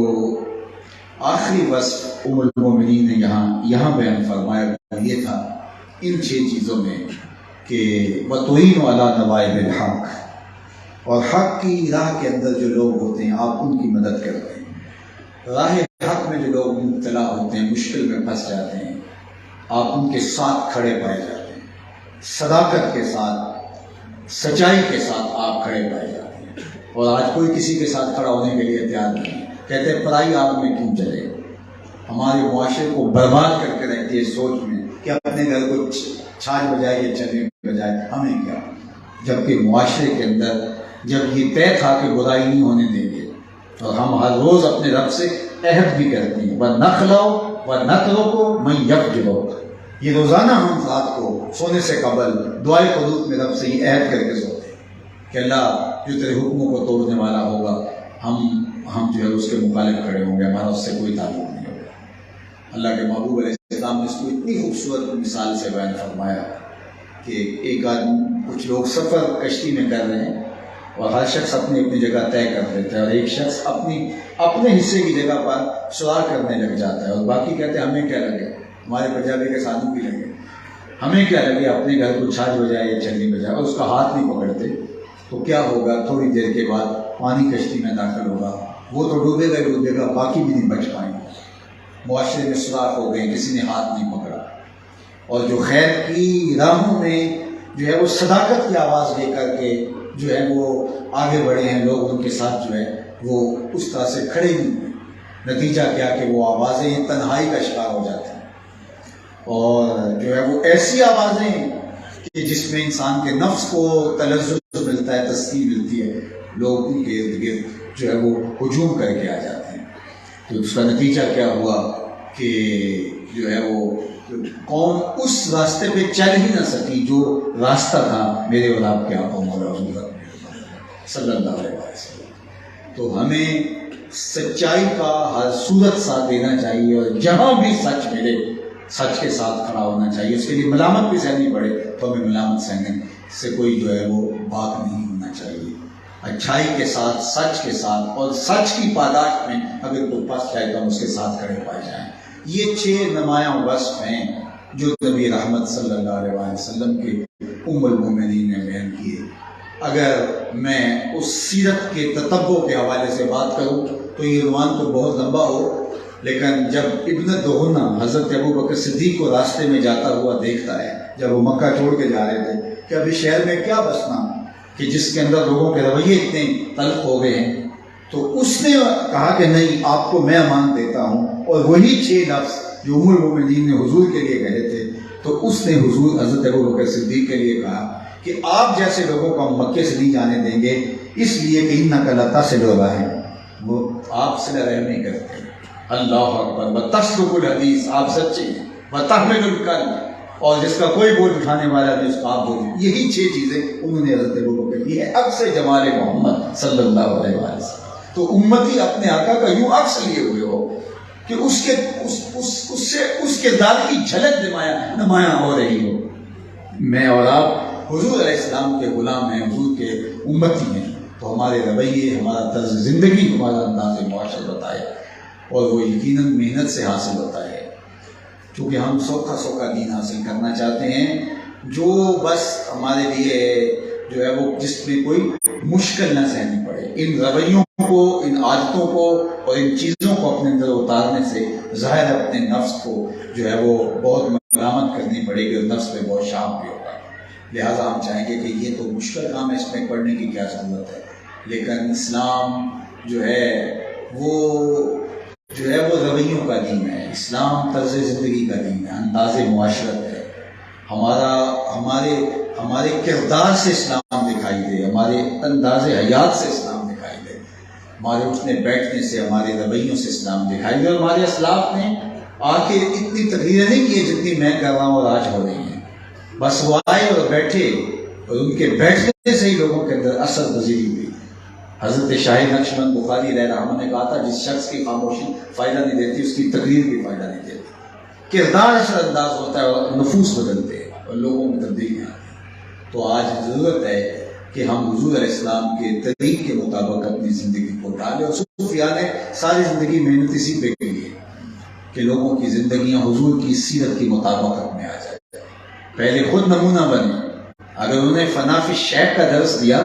آخری وصف ام المومنین نے یہاں بیان فرمایا یہ تھا ان 6 چیزوں میں کہ وَتُعِينُ عَلَىٰ نَوَائِبِ الْحَقِّ، اور حق کی راہ کے اندر جو لوگ ہوتے ہیں آپ ان کی مدد کرتے ہیں۔ راہ حق میں جو لوگ مبتلا ہوتے ہیں، مشکل میں پھنس جاتے ہیں، آپ ان کے ساتھ کھڑے پائے جاتے ہیں، صداقت کے ساتھ، سچائی کے ساتھ آپ کھڑے پائے جاتے ہیں۔ اور آج کوئی کسی کے ساتھ کھڑا ہونے کے لیے تیار نہیں. کہتے ہیں پرائی آگ میں کیوں چلے. ہمارے معاشرے کو برباد کر کے رکھتی ہے سوچ میں کہ اپنے گھر کو چھاج بجائے یا چلنے بجائے ہمیں کیا. جبکہ معاشرے کے اندر جب یہ طے تھا کہ برائی نہیں ہونے دیں گے، اور ہم ہر روز اپنے رب سے عہد بھی کرتے ہیں وَنَخْلَوْ وَنَتْرُكُ مَنْ يَفْجُرُ. یہ روزانہ ہم رات کو سونے سے قبل دعائے قنوت میں رب سے یہ عہد کر کے سوتے ہیں کہ اللہ جو تیرے حکموں کو توڑنے والا ہوگا ہم جو ہے اس کے مخالف کھڑے ہوں گے، ہمارا اس سے کوئی تعلق نہیں ہوگا. اللہ کے محبوب علیہ السلام نے اس کو اتنی خوبصورت مثال سے بیان فرمایا کہ ایک آدمی، کچھ لوگ سفر کشتی میں کر رہے ہیں اور ہر شخص اپنی اپنی جگہ طے کر دیتا ہے، اور ایک شخص اپنے حصے کی جگہ پر سوار کرنے لگ جاتا ہے، اور باقی کہتے ہیں ہمیں کیا لگے، ہمارے پنجابی کے ساتھوں کی لگے، ہمیں کیا لگے، اپنے گھر کو چھاج بجائے یا چلنی بجائے، اور اس کا ہاتھ نہیں پکڑتے. تو کیا ہوگا، تھوڑی دیر کے بعد پانی کشتی میں داخل ہوگا، وہ تو ڈوبے گا، باقی بھی نہیں بچ پائیں گے. معاشرے میں سوراخ ہو گئے، کسی نے ہاتھ نہیں پکڑا. اور جو خیر کی راہوں میں جو ہے وہ صداقت کی آواز لے کر کے جو ہے وہ آگے بڑھے ہیں لوگ، ان کے ساتھ جو ہے وہ اس طرح سے کھڑے نہیں ہوئے. نتیجہ کیا کہ وہ آوازیں تنہائی کا شکار ہو جاتی ہیں، اور جو ہے وہ ایسی آوازیں کہ جس میں انسان کے نفس کو تلذذ ملتا ہے، تسکین ملتی ہے، لوگ ان کے ارد گرد جو ہے وہ ہجوم کر کے آ جاتے ہیں. تو اس کا نتیجہ کیا ہوا کہ جو ہے وہ قوم اس راستے پہ چل ہی نہ سکی جو راستہ تھا میرے اور آپ کے آقا مولا حضور صلی اللہ علیہ وسلم. تو ہمیں سچائی کا ہر صورت ساتھ دینا چاہیے، اور جہاں بھی سچ ملے سچ کے ساتھ کھڑا ہونا چاہیے. اس کے لیے ملامت بھی سہنی پڑے تو ہمیں ملامت سہنے سے کوئی جو ہے وہ بات نہیں ہونا چاہیے. اچھائی کے ساتھ، سچ کے ساتھ، اور سچ کی پاداش میں اگر کوئی پس جائے تو ہم اس کے ساتھ کھڑے پائے جائیں. یہ 6 نمایاں وصف ہیں جو نبی رحمت صلی اللہ علیہ وسلم کے ام المومنین نے بیان کیے. اگر میں اس سیرت کے تتبع کے حوالے سے بات کروں تو یہ عنوان تو بہت لمبا ہو، لیکن جب ابن دغنہ حضرت ابو بکر صدیق کو راستے میں جاتا ہوا دیکھتا ہے، جب وہ مکہ چھوڑ کے جا رہے تھے کہ ابھی شہر میں کیا بسنا کہ جس کے اندر لوگوں کے رویے اتنے تلخ ہو گئے ہیں، تو اس نے کہا کہ نہیں، آپ کو میں امان دیتا ہوں. اور وہی 6 لفظ جو ام المومنین نے حضور کے لیے کہے تھے، تو اس نے حضور حضرت ابو بکر صدیق کے لیے کہا کہ آپ جیسے لوگوں کو ہم مکے سے نہیں جانے دیں گے، اس لیے کہ انک لتصل الرحم، وہ آپ سے رحم نہیں کرتے. اللہ اکبر. وتصدق الحدیث، آپ سچے ہیں. وتحمل الکل، اور جس کا کوئی بوجھ اٹھانے والا نہیں اس کا آپ بوجھ. یہی 6 چیزیں انہوں نے حضرت ابو بکر کی ہے، عکس جمال محمد صلی اللہ علیہ وسلم. تو امتی اپنے آقا کا یوں عکس لیے ہوئے ہو کہ اس کردار کی جھلک نمایاں ہو رہی ہو. میں اور آپ حضور علیہ السلام کے غلام ہیں، حضور کے امتی ہیں، تو ہمارے رویے، ہمارا طرز زندگی، ہمارا انداز معاشرت ہوتا ہے، اور وہ یقیناً محنت سے حاصل ہوتا ہے. کیونکہ ہم سوکھا دین حاصل کرنا چاہتے ہیں جو بس ہمارے لیے جو ہے وہ جس میں کوئی مشکل نہ سہنی پڑے. ان رویوں کو، ان عادتوں کو اور ان چیزوں کو اپنے اندر اتارنے سے ظاہر اپنے نفس کو جو ہے وہ بہت ملامت کرنی پڑے گی، اور نفس پہ بہت شام بھی ہوگا. لہٰذا ہم چاہیں گے کہ یہ تو مشکل کام ہے، اس میں پڑھنے کی کیا ضرورت ہے، لیکن اسلام جو ہے وہ رویوں کا دین ہے. اسلام طرز زندگی کا دین ہے، انداز معاشرت ہے. ہمارے کردار سے اسلام دکھائی دے، ہمارے انداز حیات سے اسلام دکھائی دے، ہمارے اٹھنے بیٹھنے سے، ہمارے رویوں سے اسلام دکھائی دے. اور ہمارے اسلاف نے آ کے اتنی تقریریں نہیں کی جتنی میں کر رہا ہوں اور آج ہو رہی ہیں. بس وہ آئے اور بیٹھے، اور ان کے بیٹھنے سے ہی لوگوں کے اندر اثر پذیری ہوئی. حضرت شاہ نقشبند بخاری رحمہ اللہ نے کہا تھا جس شخص کی خاموشی فائدہ نہیں دیتی اس کی تقریر بھی فائدہ نہیں دیتی. کردار اثر انداز ہوتا ہے اور نفوس بدلتے ہیں اور لوگوں میں تبدیلیاں آتی ہیں. تو آج ضرورت ہے کہ ہم حضور علیہ السلام کے طریق کے مطابق اپنی زندگی کو ڈالیں. اور صوفیاء نے ساری زندگی محنت اسی پہ کی ہے کہ لوگوں کی زندگیاں حضور کی سیرت کی مطابقت میں آ جائے. پہلے خود نمونہ بنے. اگر انہوں نے فنا فی الشیخ کا درس دیا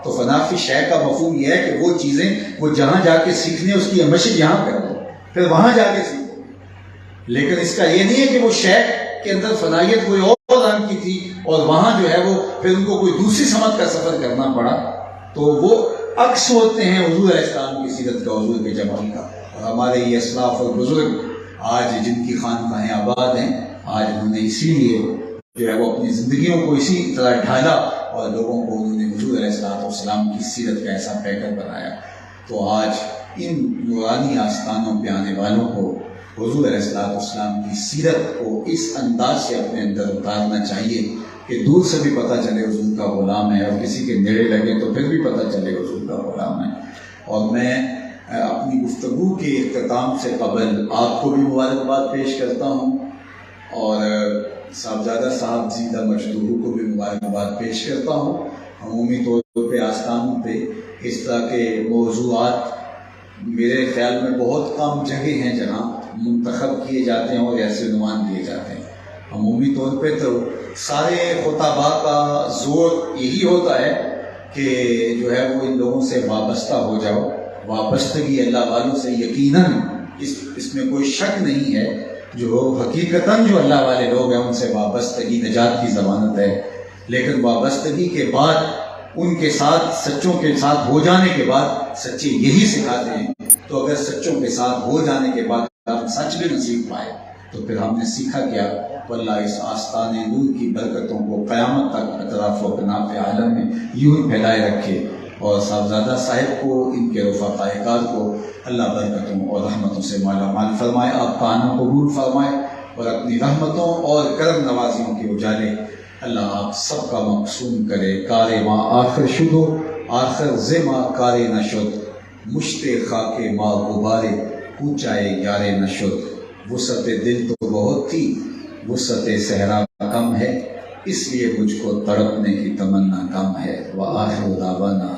تو فنا فی الشیخ کا مفہوم یہ ہے کہ وہ چیزیں وہ جہاں جا کے سیکھنے اس کی مشق یہاں کر دو، پھر وہاں جا کے سیکھو. لیکن اس کا یہ نہیں ہے کہ وہ شیخ کے اندر فنائیت کوئی اور رنگ کی تھی اور وہاں جو ہے وہ پھر ان کو کوئی دوسری سمت کا سفر کرنا پڑا. تو وہ عکس ہوتے ہیں حضور علیہ السلام کی سیرت کا، حضور کے جمال کا. اور ہمارے یہ اسلاف اور بزرگ آج جن کی خانقاہیں آباد ہیں، آج انہوں نے اسی لیے جو ہے وہ اپنی زندگیوں کو اسی طرح ڈھالا اور لوگوں کو انہوں نے حضور علیہ السلام کی سیرت کا ایسا پیکر بنایا. تو آج ان نورانی آستانوں پہ آنے والوں کو حضور علیہ السلام کی سیرت کو اس انداز سے اپنے اندر اتارنا چاہیے کہ دور سے بھی پتہ چلے حضور کا غلام ہے، اور کسی کے نیڑے لگے تو پھر بھی پتہ چلے حضور کا غلام ہے. اور میں اپنی گفتگو کے اختتام سے قبل آپ کو بھی مبارکباد پیش کرتا ہوں، اور صاحبزادہ صاحب زیدہ مجدور کو بھی مبارکباد پیش کرتا ہوں. عمومی طور پہ آستانوں پہ اس طرح کے موضوعات میرے خیال میں بہت کم جگہ ہیں جہاں منتخب کیے جاتے ہیں اور ایسے عنوان دیے جاتے ہیں. عمومی طور پہ تو سارے خطباء کا زور یہی ہوتا ہے کہ جو ہے وہ ان لوگوں سے وابستہ ہو جاؤ. وابستگی اللہ والوں سے یقیناً اس میں کوئی شک نہیں ہے، جو حقیقتاً جو اللہ والے لوگ ہیں ان سے وابستگی نجات کی ضمانت ہے. لیکن وابستگی کے بعد ان کے ساتھ، سچوں کے ساتھ ہو جانے کے بعد سچے یہی سکھاتے ہیں. تو اگر سچوں کے ساتھ ہو جانے کے بعد ہم سچ بھی نصیب پائے تو پھر ہم نے سیکھا کیا. واللہ اس آستان نور کی برکتوں کو قیامت تک اطراف و کناف عالم میں یوں ہی پھیلائے رکھے، اور صاحبزادہ صاحب کو، ان کے رفقائے کار کو اللہ برکتوں اور رحمتوں سے مالا مال فرمائے، آپ کا آنا قبول فرمائے، اور اپنی رحمتوں اور کرم نوازیوں کے اجالے اللہ آپ سب کا مقصود کرے. کار ماں آخر شدو آخر زما کار نشد، مشت خاک ماں غبارے کوچائے یار نشد. وسعت دل تو بہت تھی، وسعت صحرا کم ہے، اس لیے مجھ کو تڑپنے کی تمنا کم ہے. وآخر دعوانا